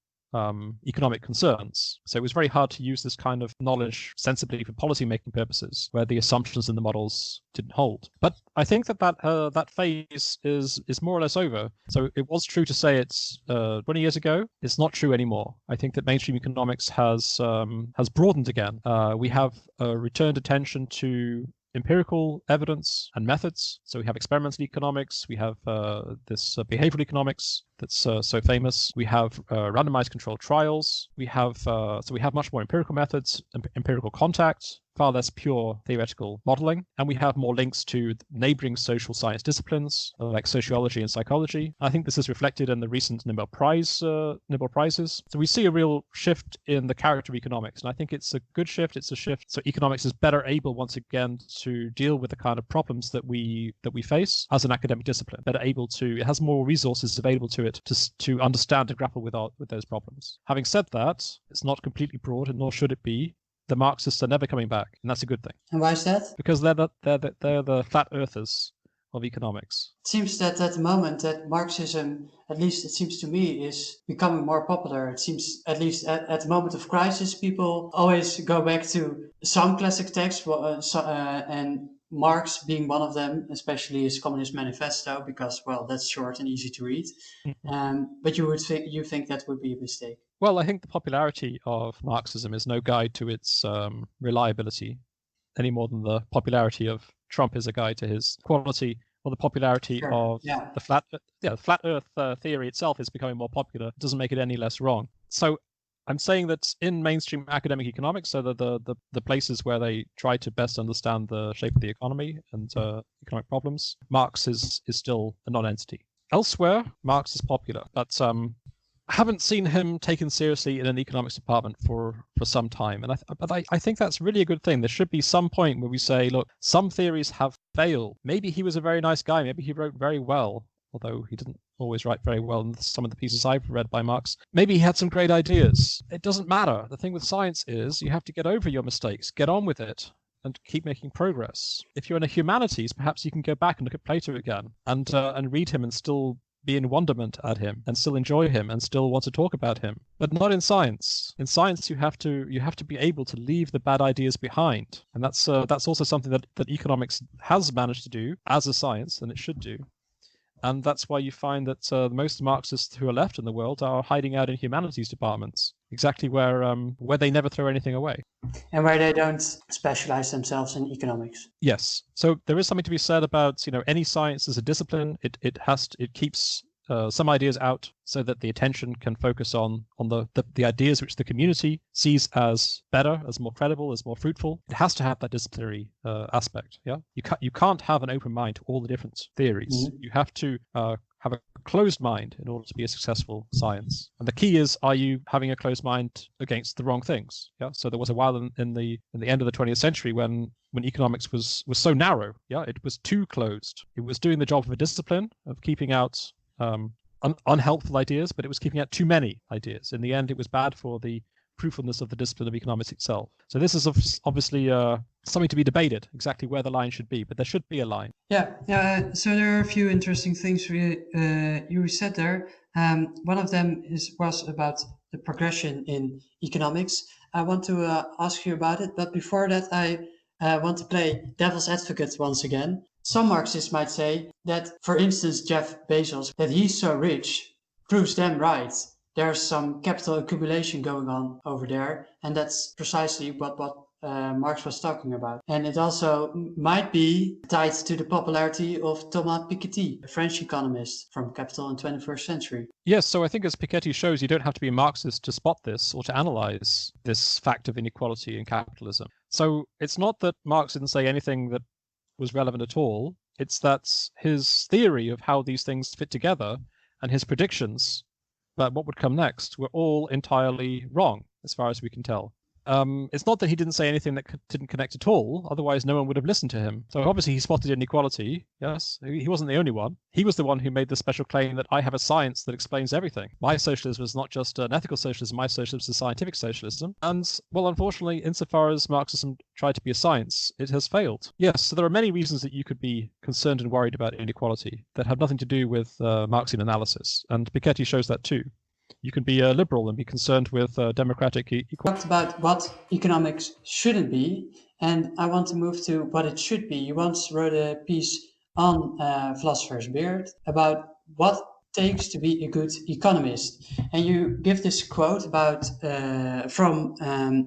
economic concerns. So it was very hard to use this kind of knowledge sensibly for policy-making purposes, where the assumptions in the models didn't hold. But I think that phase is more or less over. So it was true to say it's 20 years ago. It's not true anymore. I think that mainstream economics has broadened again. We have returned attention to empirical evidence and methods. So we have experimental economics, we have this behavioral economics that's so famous. We have randomized controlled trials. We have much more empirical methods, empirical contact, far less pure theoretical modeling, and we have more links to neighboring social science disciplines like sociology and psychology. I think this is reflected in the recent Nobel Prizes. So we see a real shift in the character of economics, and I think it's a good shift. It's a shift so economics is better able once again to deal with the kind of problems that we face as an academic discipline. It has more resources available to it to understand and grapple with those problems. Having said that, it's not completely broad, and nor should it be. The Marxists are never coming back, and that's a good thing. And why is that? Because they're the flat earthers of economics. It seems that at the moment that Marxism, at least it seems to me, is becoming more popular. It seems, at least at the moment of crisis, people always go back to some classic texts, and Marx being one of them, especially his Communist Manifesto, because, well, that's short and easy to read. But you think that would be a mistake? Well, I think the popularity of Marxism is no guide to its reliability, any more than the popularity of Trump is a guide to his quality, or the popularity of the flat Earth theory itself is becoming more popular. It doesn't make it any less wrong. So I'm saying that in mainstream academic economics, so the places where they try to best understand the shape of the economy and economic problems, Marx is still a non-entity. Elsewhere, Marx is popular, but I haven't seen him taken seriously in an economics department for some time. And I think that's really a good thing. There should be some point where we say, look, some theories have failed. Maybe he was a very nice guy. Maybe he wrote very well, although he didn't always write very well in some of the pieces I've read by Marx. Maybe he had some great ideas. It doesn't matter. The thing with science is you have to get over your mistakes, get on with it, and keep making progress. If you're in the humanities, perhaps you can go back and look at Plato again and read him and still be in wonderment at him and still enjoy him and still want to talk about him. But not in science. In science, you have to be able to leave the bad ideas behind, and that's also something that economics has managed to do as a science, and it should do. And that's why you find that most Marxists who are left in the world are hiding out in humanities departments, exactly where they never throw anything away. And where they don't specialize themselves in economics. Yes. So there is something to be said about, any science as a discipline. It keeps some ideas out so that the attention can focus on the ideas which the community sees as better, as more credible, as more fruitful. It has to have that disciplinary aspect. Yeah, you can't have an open mind to all the different theories. Mm-hmm. You have to have a closed mind in order to be a successful science. And the key is, are you having a closed mind against the wrong things? Yeah. So there was a while in the end of the 20th century when economics was so narrow. Yeah, it was too closed. It was doing the job of a discipline of keeping out unhelpful ideas, but it was keeping out too many ideas. In the end, it was bad for the fruitfulness of the discipline of economics itself. So this is obviously something to be debated, exactly where the line should be, but there should be a line. Yeah. So there are a few interesting things you said there. One of them was about the progression in economics. I want to ask you about it, but before that, I want to play devil's advocate once again. Some Marxists might say that, for instance, Jeff Bezos, that he's so rich proves them right. There's some capital accumulation going on over there, and that's precisely what Marx was talking about. And it also might be tied to the popularity of Thomas Piketty, a French economist from Capital in the 21st century. Yes, so I think as Piketty shows, you don't have to be a Marxist to spot this or to analyze this fact of inequality in capitalism. So it's not that Marx didn't say anything that was relevant at all. It's that his theory of how these things fit together and his predictions about what would come next were all entirely wrong, as far as we can tell. It's not that he didn't say anything that didn't connect at all, otherwise no one would have listened to him. So obviously he spotted inequality, yes. He wasn't the only one. He was the one who made the special claim that I have a science that explains everything. My socialism is not just an ethical socialism, my socialism is scientific socialism. And, well, unfortunately, insofar as Marxism tried to be a science, it has failed. Yes, so there are many reasons that you could be concerned and worried about inequality that have nothing to do with Marxian analysis, and Piketty shows that too. You can be a liberal and be concerned with democratic equality. Talked about what economics shouldn't be, and I want to move to what it should be. You once wrote a piece on Philosopher's Beard about what takes to be a good economist, and you give this quote about from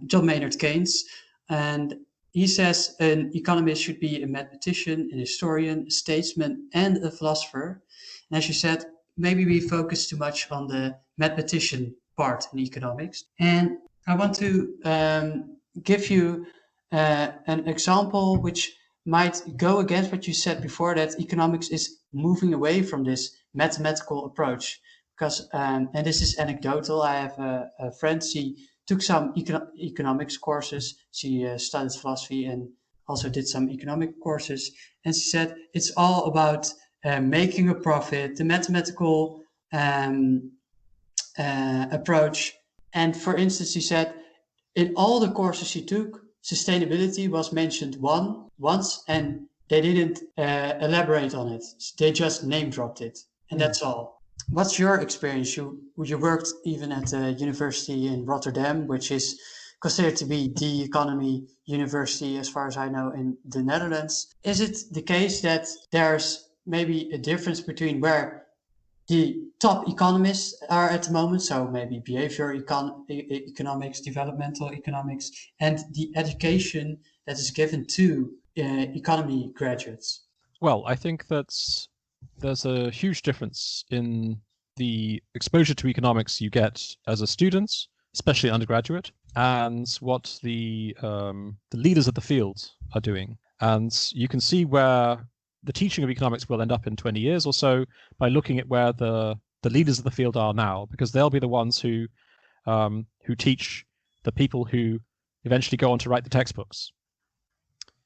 John Maynard Keynes, and he says an economist should be a mathematician, an historian, a statesman, and a philosopher. And as you said, maybe we focus too much on the mathematician part in economics. And I want to give you an example which might go against what you said before, that economics is moving away from this mathematical approach. Because, and this is anecdotal, I have a friend, she took some economics courses, she studied philosophy and also did some economic courses, and she said it's all about making a profit, the mathematical approach. And for instance, she said in all the courses she took, sustainability was mentioned once, and they didn't elaborate on it. They just name dropped it, and that's all. What's your experience? You worked even at a university in Rotterdam, which is considered to be the economy university, as far as I know, in the Netherlands. Is it the case that there's maybe a difference between where the top economists are at the moment, so maybe behavior economics, developmental economics, and the education that is given to economy graduates? Well, I think that there's a huge difference in the exposure to economics you get as a student, especially undergraduate, and what the leaders of the field are doing. And you can see where the teaching of economics will end up in 20 years or so by looking at where the leaders of the field are now, because they'll be the ones who teach the people who eventually go on to write the textbooks.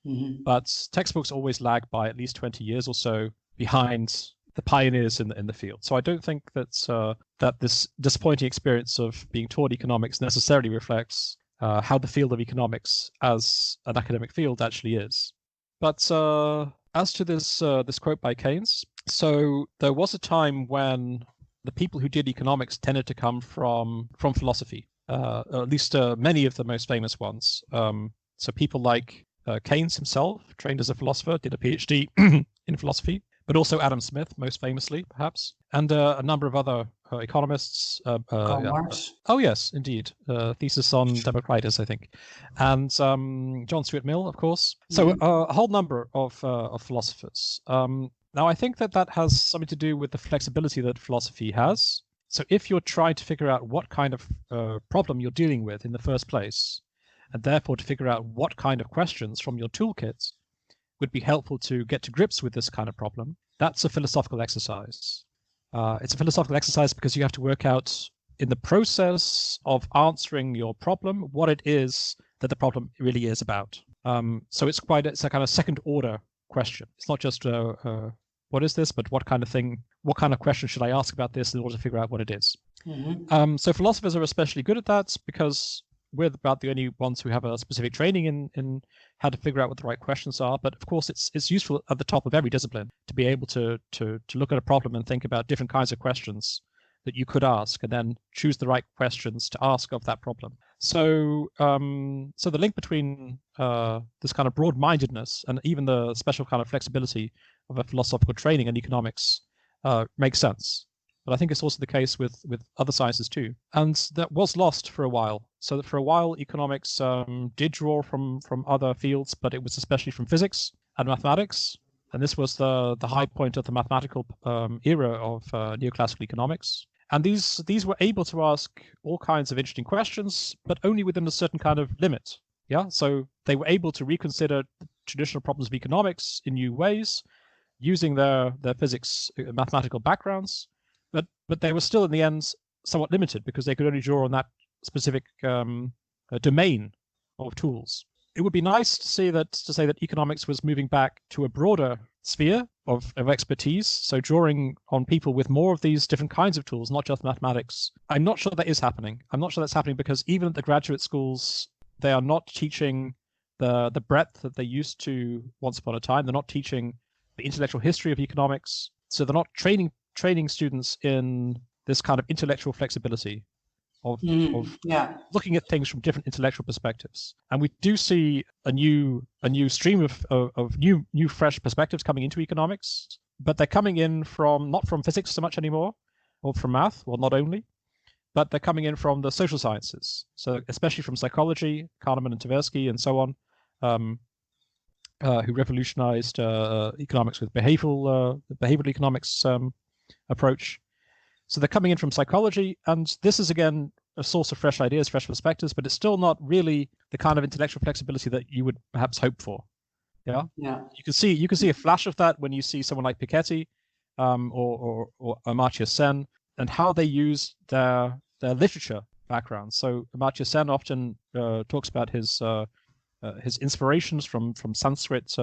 Mm-hmm. But textbooks always lag by at least 20 years or so behind the pioneers in the field. So I don't think that this disappointing experience of being taught economics necessarily reflects how the field of economics as an academic field actually is. But as to this quote by Keynes, so there was a time when the people who did economics tended to come from philosophy, at least many of the most famous ones. So people like Keynes himself, trained as a philosopher, did a PhD in philosophy, but also Adam Smith, most famously, perhaps, and a number of other economists. Karl Marx. Oh, yes, indeed. Thesis on Democritus, I think. And John Stuart Mill, of course. So a whole number of philosophers. Now, I think that has something to do with the flexibility that philosophy has. So if you're trying to figure out what kind of problem you're dealing with in the first place, and therefore to figure out what kind of questions from your toolkit would be helpful to get to grips with this kind of problem, that's a philosophical exercise. It's a philosophical exercise because you have to work out in the process of answering your problem what it is that the problem really is about. So it's a kind of second order question. It's not just what is this, but what kind of question should I ask about this in order to figure out what it is? Mm-hmm. So philosophers are especially good at that because we're about the only ones who have a specific training in how to figure out what the right questions are. But of course, it's useful at the top of every discipline to be able to look at a problem and think about different kinds of questions that you could ask, and then choose the right questions to ask of that problem. So so the link between this kind of broad-mindedness and even the special kind of flexibility of a philosophical training in economics makes sense. But I think it's also the case with other sciences too. And that was lost for a while. So that for a while, economics did draw from other fields, but it was especially from physics and mathematics. And this was the high point of the mathematical era of neoclassical economics. And these were able to ask all kinds of interesting questions, but only within a certain kind of limit. Yeah, so they were able to reconsider traditional problems of economics in new ways, using their physics mathematical backgrounds. But they were still, in the end, somewhat limited because they could only draw on that specific domain of tools. It would be nice to say that economics was moving back to a broader sphere of expertise, so drawing on people with more of these different kinds of tools, not just mathematics. I'm not sure that is happening. I'm not sure that's happening because even at the graduate schools, they are not teaching the breadth that they used to once upon a time. They're not teaching the intellectual history of economics. So they're not training students in this kind of intellectual flexibility of looking at things from different intellectual perspectives. And we do see a new stream of new fresh perspectives coming into economics, but they're coming in not from physics so much anymore, or from math, well, not only, but they're coming in from the social sciences. So especially from psychology, Kahneman and Tversky and so on, who revolutionized economics with behavioral economics approach. So they're coming in from psychology, and this is again a source of fresh ideas, fresh perspectives, but it's still not really the kind of intellectual flexibility that you would perhaps hope for. Yeah. You can see a flash of that when you see someone like Piketty or Amartya Sen and how they use their literature background. So Amartya Sen often talks about his inspirations from Sanskrit,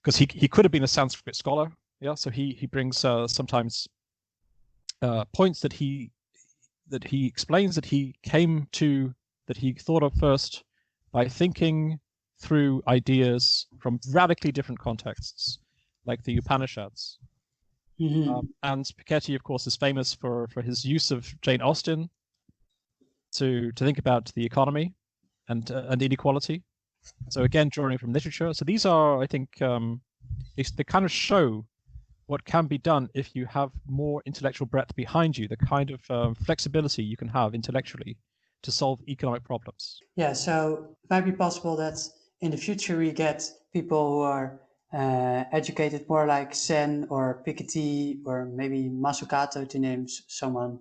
because he could have been a Sanskrit scholar. Yeah, so he brings sometimes points that he explains that he thought of first by thinking through ideas from radically different contexts, like the Upanishads. Mm-hmm. And Piketty, of course, is famous for his use of Jane Austen to think about the economy and inequality. So again, drawing from literature. So these are, I think, they kind of show what can be done if you have more intellectual breadth behind you, the kind of flexibility you can have intellectually to solve economic problems. Yeah, so it might be possible that in the future we get people who are educated more like Sen or Piketty or maybe Mazzucato, to name someone.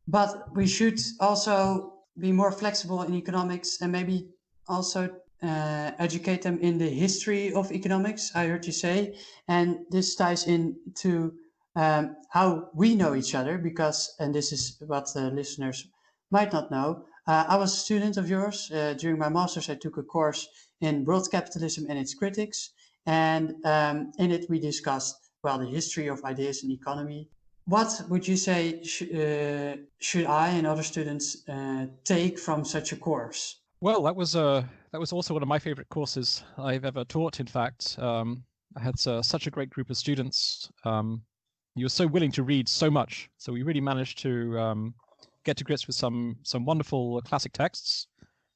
But we should also be more flexible in economics and maybe also educate them in the history of economics, I heard you say, and this ties into how we know each other, because, and this is what the listeners might not know, I was a student of yours. During my master's, I took a course in world capitalism and its critics, and in it we discussed, well, the history of ideas in economy. What would you say should I and other students take from such a course? Well, that was also one of my favorite courses I've ever taught. In fact, I had such a great group of students. You were so willing to read so much, so we really managed to get to grips with some wonderful classic texts.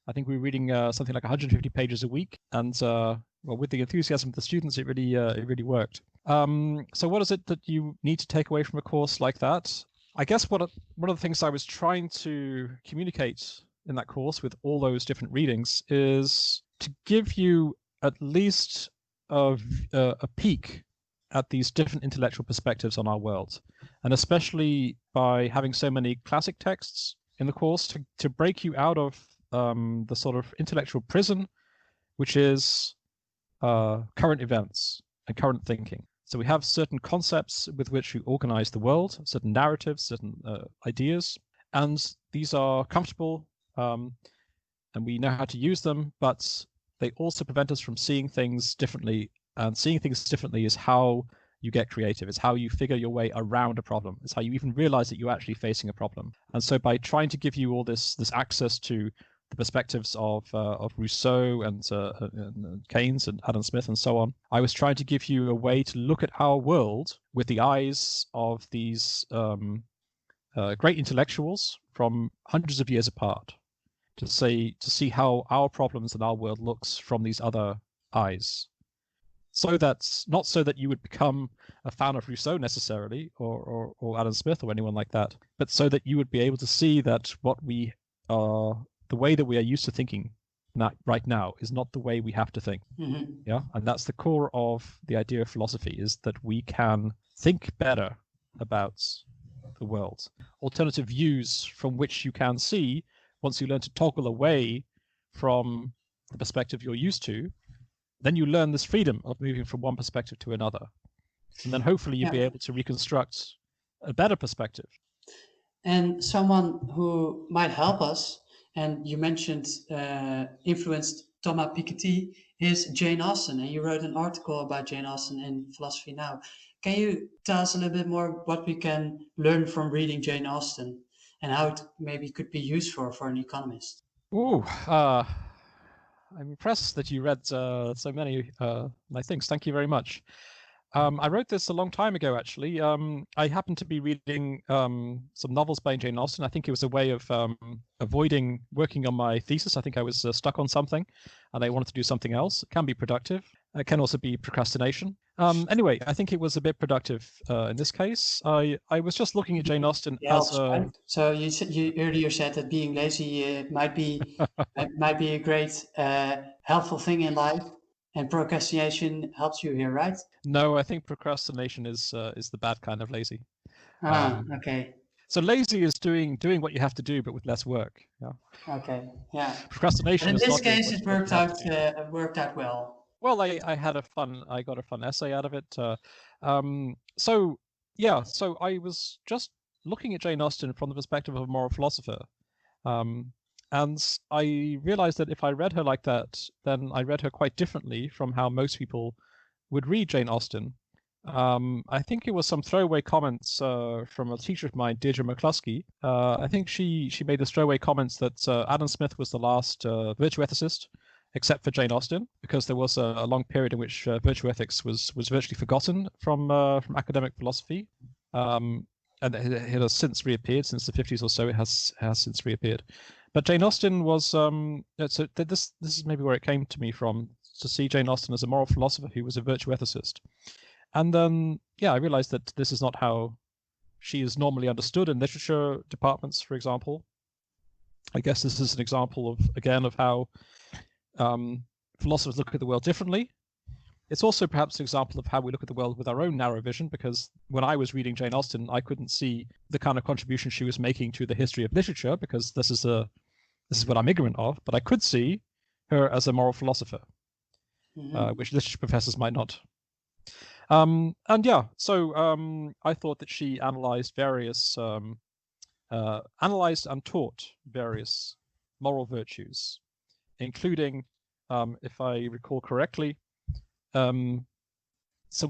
I think we were reading something like 150 pages a week, and well, with the enthusiasm of the students, it really worked. So, what is it that you need to take away from a course like that? I guess one of the things I was trying to communicate in that course with all those different readings is to give you at least a peek at these different intellectual perspectives on our world, and especially by having so many classic texts in the course to break you out of the sort of intellectual prison, which is current events and current thinking. So we have certain concepts with which we organize the world, certain narratives, certain ideas, and these are comfortable, and we know how to use them, but they also prevent us from seeing things differently. And seeing things differently is how you get creative. It's how you figure your way around a problem. It's how you even realize that you're actually facing a problem. And so by trying to give you all this access to the perspectives of Rousseau and Keynes and Adam Smith and so on, I was trying to give you a way to look at our world with the eyes of these great intellectuals from hundreds of years apart, to see how our problems and our world looks from these other eyes. So that's not so that you would become a fan of Rousseau necessarily, or Adam Smith or anyone like that, but so that you would be able to see that what we are, the way that we are used to thinking right now, is not the way we have to think. Mm-hmm. Yeah, and that's the core of the idea of philosophy, is that we can think better about the world. Alternative views from which you can see, once you learn to toggle away from the perspective you're used to, then you learn this freedom of moving from one perspective to another. And then hopefully you'll be able to reconstruct a better perspective. And someone who might help us, and you mentioned influenced Thomas Piketty, is Jane Austen. And you wrote an article about Jane Austen in Philosophy Now. Can you tell us a little bit more what we can learn from reading Jane Austen and how it maybe could be useful for an economist? Ooh, I'm impressed that you read so many my things. Thank you very much. I wrote this a long time ago, actually. I happened to be reading some novels by Jane Austen. I think it was a way of avoiding working on my thesis. I think I was stuck on something and I wanted to do something else. It can be productive. It can also be procrastination. Anyway, I think it was a bit productive in this case. I was just looking at Jane Austen as a... Right? So you earlier said that being lazy might be a great helpful thing in life, and procrastination helps you here, right? No, I think procrastination is the bad kind of lazy. Okay. So lazy is doing what you have to do, but with less work. Yeah. Okay. Yeah. Procrastination. But in is this not case, it worked out well. Well, I got a fun essay out of it. So I was just looking at Jane Austen from the perspective of a moral philosopher, and I realized that if I read her like that, then I read her quite differently from how most people would read Jane Austen. I think it was some throwaway comments from a teacher of mine, Deirdre McCluskey. I think she made the throwaway comments that Adam Smith was the last virtue ethicist, except for Jane Austen, because there was a long period in which virtue ethics was virtually forgotten from academic philosophy, and it has since reappeared. Since the 50s or so, it has since reappeared. But Jane Austen was so this is maybe where it came to me from, to see Jane Austen as a moral philosopher who was a virtue ethicist. And then, I realized that this is not how she is normally understood in literature departments, for example. I guess this is an example of how philosophers look at the world differently. It's also perhaps an example of how we look at the world with our own narrow vision, because when I was reading Jane Austen, I couldn't see the kind of contribution she was making to the history of literature, because this is what I'm ignorant of. But I could see her as a moral philosopher, which literature professors might not. I thought that she analyzed and taught various moral virtues, including, if I recall correctly, some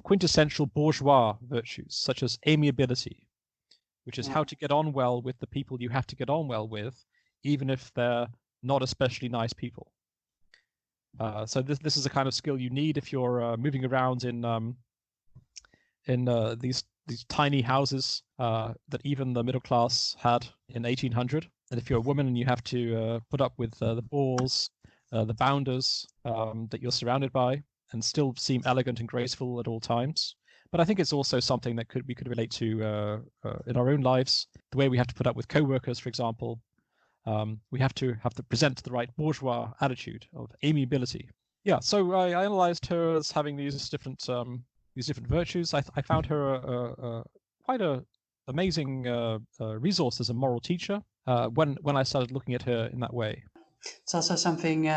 quintessential bourgeois virtues, such as amiability, which is how to get on well with the people you have to get on well with, even if they're not especially nice people. So this is a kind of skill you need if you're moving around in these tiny houses that even the middle class had in 1800. And if you're a woman and you have to put up with the bores, the bounders that you're surrounded by, and still seem elegant and graceful at all times. But I think it's also something that we could relate to in our own lives. The way we have to put up with co-workers, for example. We have to present the right bourgeois attitude of amiability. Yeah, so I analyzed her as having these different virtues. I found her quite a amazing resource as a moral teacher when I started looking at her in that way. It's also something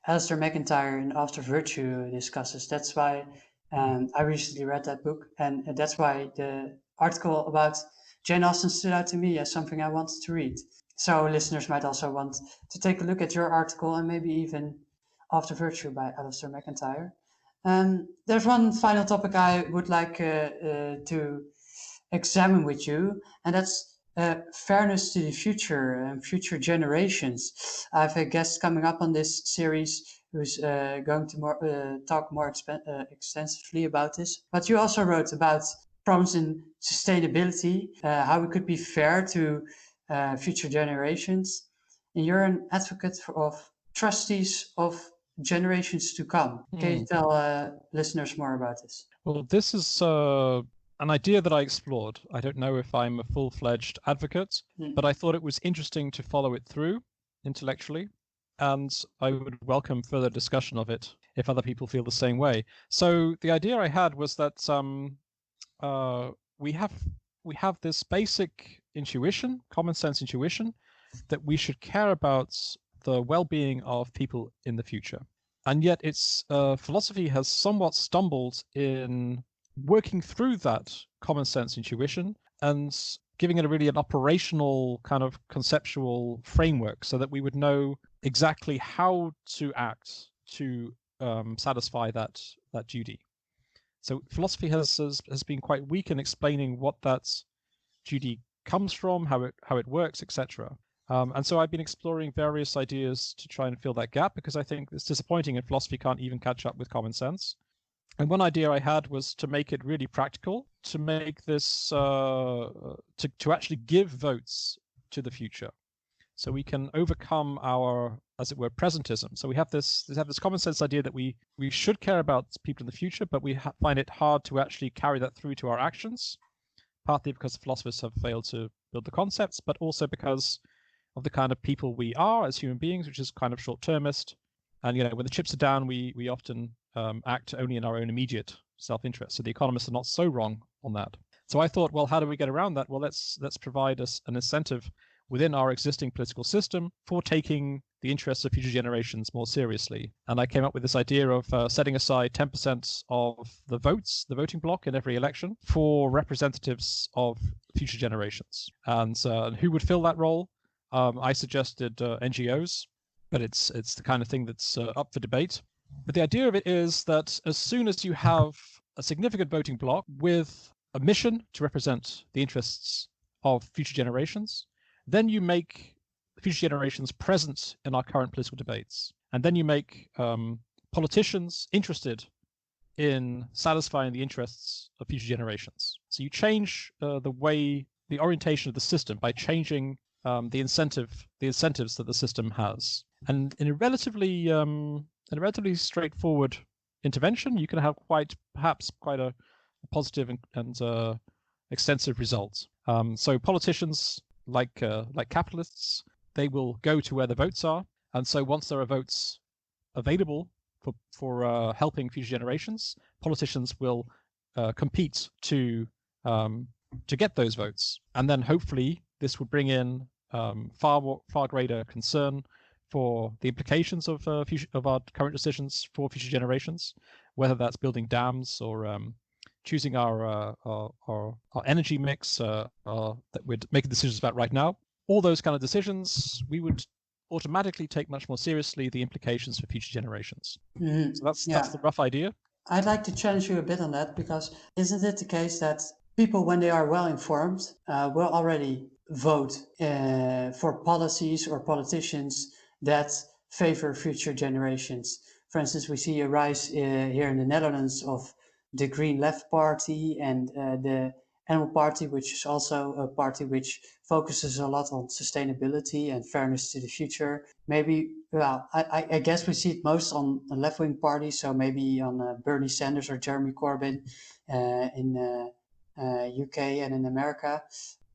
Alistair McIntyre in After Virtue discusses. That's why I recently read that book, and that's why the article about Jane Austen stood out to me as something I wanted to read. So listeners might also want to take a look at your article and maybe even After Virtue by Alistair McIntyre. There's one final topic I would like to examine with you, and that's fairness to the future and future generations. I have a guest coming up on this series who's going to talk more extensively about this. But you also wrote about problems in sustainability, how we could be fair to future generations. And you're an advocate of trustees of generations to come. Can you tell listeners more about this? Well, this is an idea that I explored. I don't know if I'm a full-fledged advocate, but I thought it was interesting to follow it through intellectually, and I would welcome further discussion of it if other people feel the same way. So the idea I had was that we have this basic intuition, common sense intuition, that we should care about the well-being of people in the future. And yet its philosophy has somewhat stumbled in working through that common sense intuition and giving it an operational kind of conceptual framework so that we would know exactly how to act to satisfy that duty. So philosophy has been quite weak in explaining what that duty comes from, how it works, etc. And so I've been exploring various ideas to try and fill that gap, because I think it's disappointing if philosophy can't even catch up with common sense. And one idea I had was to make it really practical, to make this to actually give votes to the future, so we can overcome our, as it were, presentism. So we have this common sense idea that we should care about people in the future, but we find it hard to actually carry that through to our actions, partly because philosophers have failed to build the concepts, but also because of the kind of people we are as human beings, which is kind of short-termist. And when the chips are down, we often act only in our own immediate self-interest. So the economists are not so wrong on that. So I thought, well, how do we get around that? Well, let's provide us an incentive within our existing political system for taking the interests of future generations more seriously. And I came up with this idea of setting aside 10% of the voting block in every election, for representatives of future generations. And who would fill that role? I suggested NGOs, but it's the kind of thing that's up for debate. But the idea of it is that as soon as you have a significant voting bloc with a mission to represent the interests of future generations, then you make future generations present in our current political debates. And then you make politicians interested in satisfying the interests of future generations. So you change the orientation of the system by changing the incentives that the system has. And in a relatively straightforward intervention, you can have perhaps quite a positive and extensive result. So politicians, like capitalists, they will go to where the votes are, and so once there are votes available for helping future generations, politicians will compete to get those votes, and then hopefully this will bring in far greater concern for the implications of our current decisions for future generations, whether that's building dams or choosing our energy mix that we're making decisions about right now. All those kind of decisions, we would automatically take much more seriously the implications for future generations. So that's the rough idea. I'd like to challenge you a bit on that, because isn't it the case that people, when they are well informed, will already vote for policies or politicians that favor future generations? For instance, we see a rise here in the Netherlands of the Green Left Party and the Animal Party, which is also a party which focuses a lot on sustainability and fairness to the future. Maybe, well, I guess we see it most on left-wing parties, so maybe on Bernie Sanders or Jeremy Corbyn in UK and in America.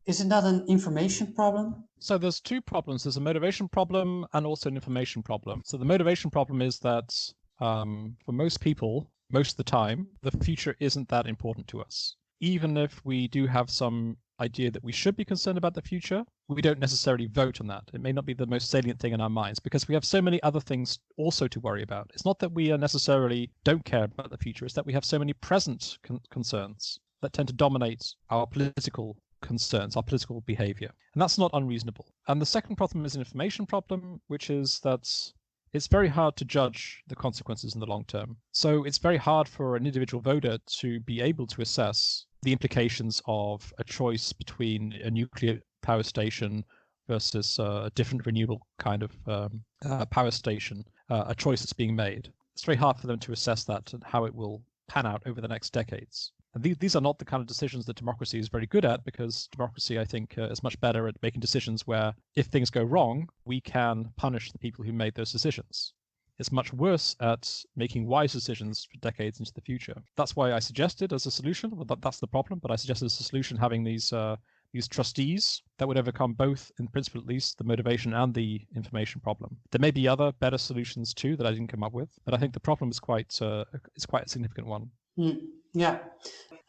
Is it not an information problem? So there's two problems. There's a motivation problem and also an information problem. So the motivation problem is that for most people, most of the time, the future isn't that important to us. Even if we do have some idea that we should be concerned about the future, we don't necessarily vote on that. It may not be the most salient thing in our minds because we have so many other things also to worry about. It's not that we necessarily don't care about the future, it's that we have so many present concerns that tend to dominate our political concerns, our political behavior. And that's not unreasonable. And the second problem is an information problem, which is that it's very hard to judge the consequences in the long term. So it's very hard for an individual voter to be able to assess the implications of a choice between a nuclear power station versus a different renewable kind of power station, a choice that's being made. It's very hard for them to assess that and how it will pan out over the next decades. And these are not the kind of decisions that democracy is very good at, because democracy, I think, is much better at making decisions where if things go wrong, we can punish the people who made those decisions. It's much worse at making wise decisions for decades into the future. That's why I suggested as a solution, well, that's the problem, but I suggested as a solution having these trustees that would overcome both, in principle at least, the motivation and the information problem. There may be other better solutions too that I didn't come up with, but I think the problem is quite a significant one. Yeah.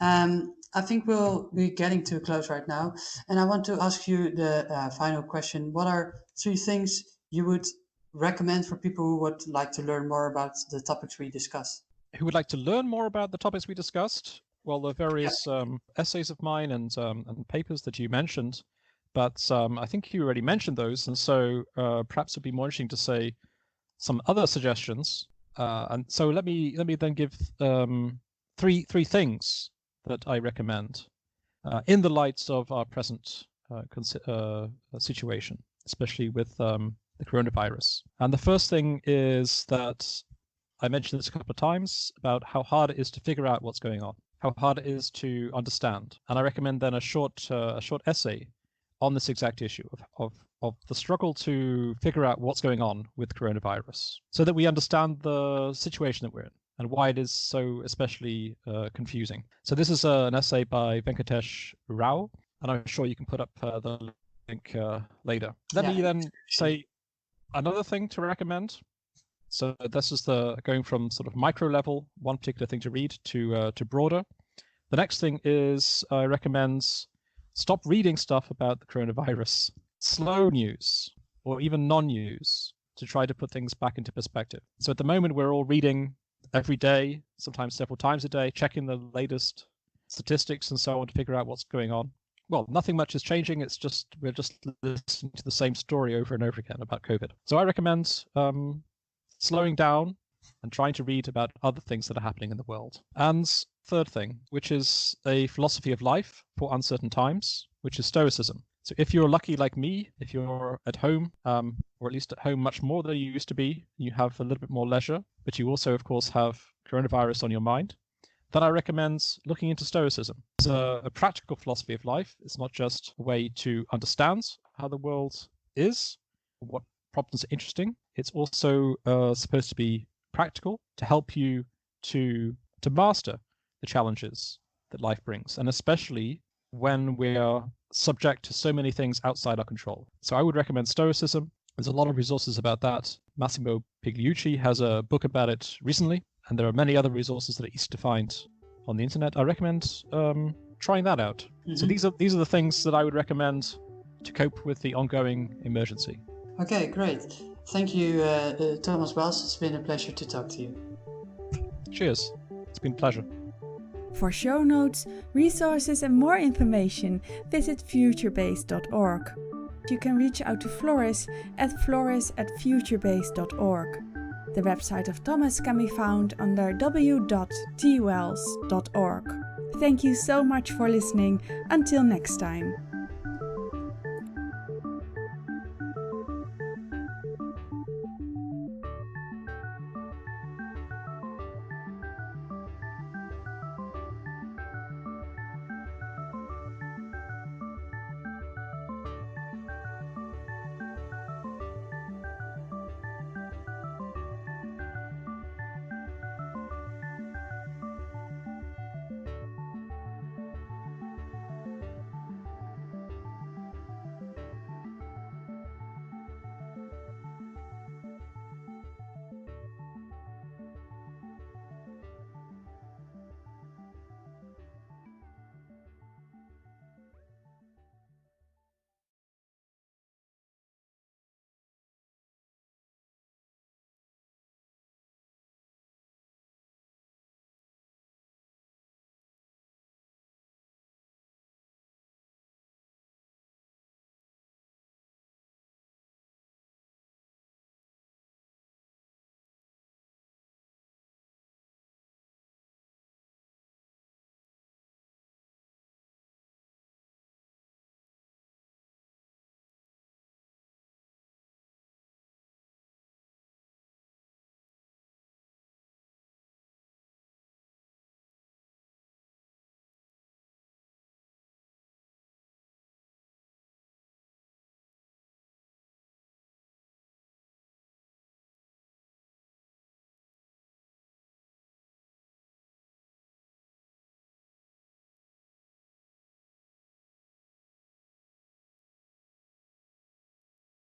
I think we'll be getting to a close right now. And I want to ask you the final question. What are 3 things you would recommend for people who would like to learn more about the topics we discussed? Who would like to learn more about the topics we discussed? Well, there are various essays of mine and papers that you mentioned, but I think you already mentioned those, and so perhaps it'd be more interesting to say some other suggestions. And so let me then give three things that I recommend in the lights of our present situation, especially with the coronavirus. And the first thing is that I mentioned this a couple of times about how hard it is to figure out what's going on, how hard it is to understand. And I recommend then a short essay on this exact issue of the struggle to figure out what's going on with coronavirus, so that we understand the situation that we're in and why it is so especially confusing. So this is an essay by Venkatesh Rao, and I'm sure you can put up the link later. Let me then say another thing to recommend. So this is going from sort of micro level, one particular thing to read, to broader. The next thing is I recommend stop reading stuff about the coronavirus. Slow news, or even non-news, to try to put things back into perspective. So at the moment, we're all reading every day, sometimes several times a day, checking the latest statistics and so on to figure out what's going on. Well, nothing much is changing. It's just we're just listening to the same story over and over again about COVID. So I recommend slowing down and trying to read about other things that are happening in the world. And third thing, which is a philosophy of life for uncertain times, which is Stoicism. So if you're lucky like me, if you're at home, or at least at home much more than you used to be, you have a little bit more leisure, but you also, of course, have coronavirus on your mind, then I recommend looking into Stoicism. It's a practical philosophy of life. It's not just a way to understand how the world is, what problems are interesting. It's also supposed to be practical to help you to master the challenges that life brings, and especially when we're subject to so many things outside our control. So I would recommend Stoicism. There's a lot of resources about that. Massimo Pigliucci has a book about it recently, and there are many other resources that are easy to find on the internet. I recommend trying that out. Mm-hmm. So these are the things that I would recommend to cope with the ongoing emergency. Okay, great. Thank you, Thomas Wells. It's been a pleasure to talk to you. Cheers. It's been a pleasure. For show notes, resources and more information, visit futurebase.org. You can reach out to Floris at floris@futurebase.org. The website of Thomas can be found under w.twells.org. Thank you so much for listening. Until next time.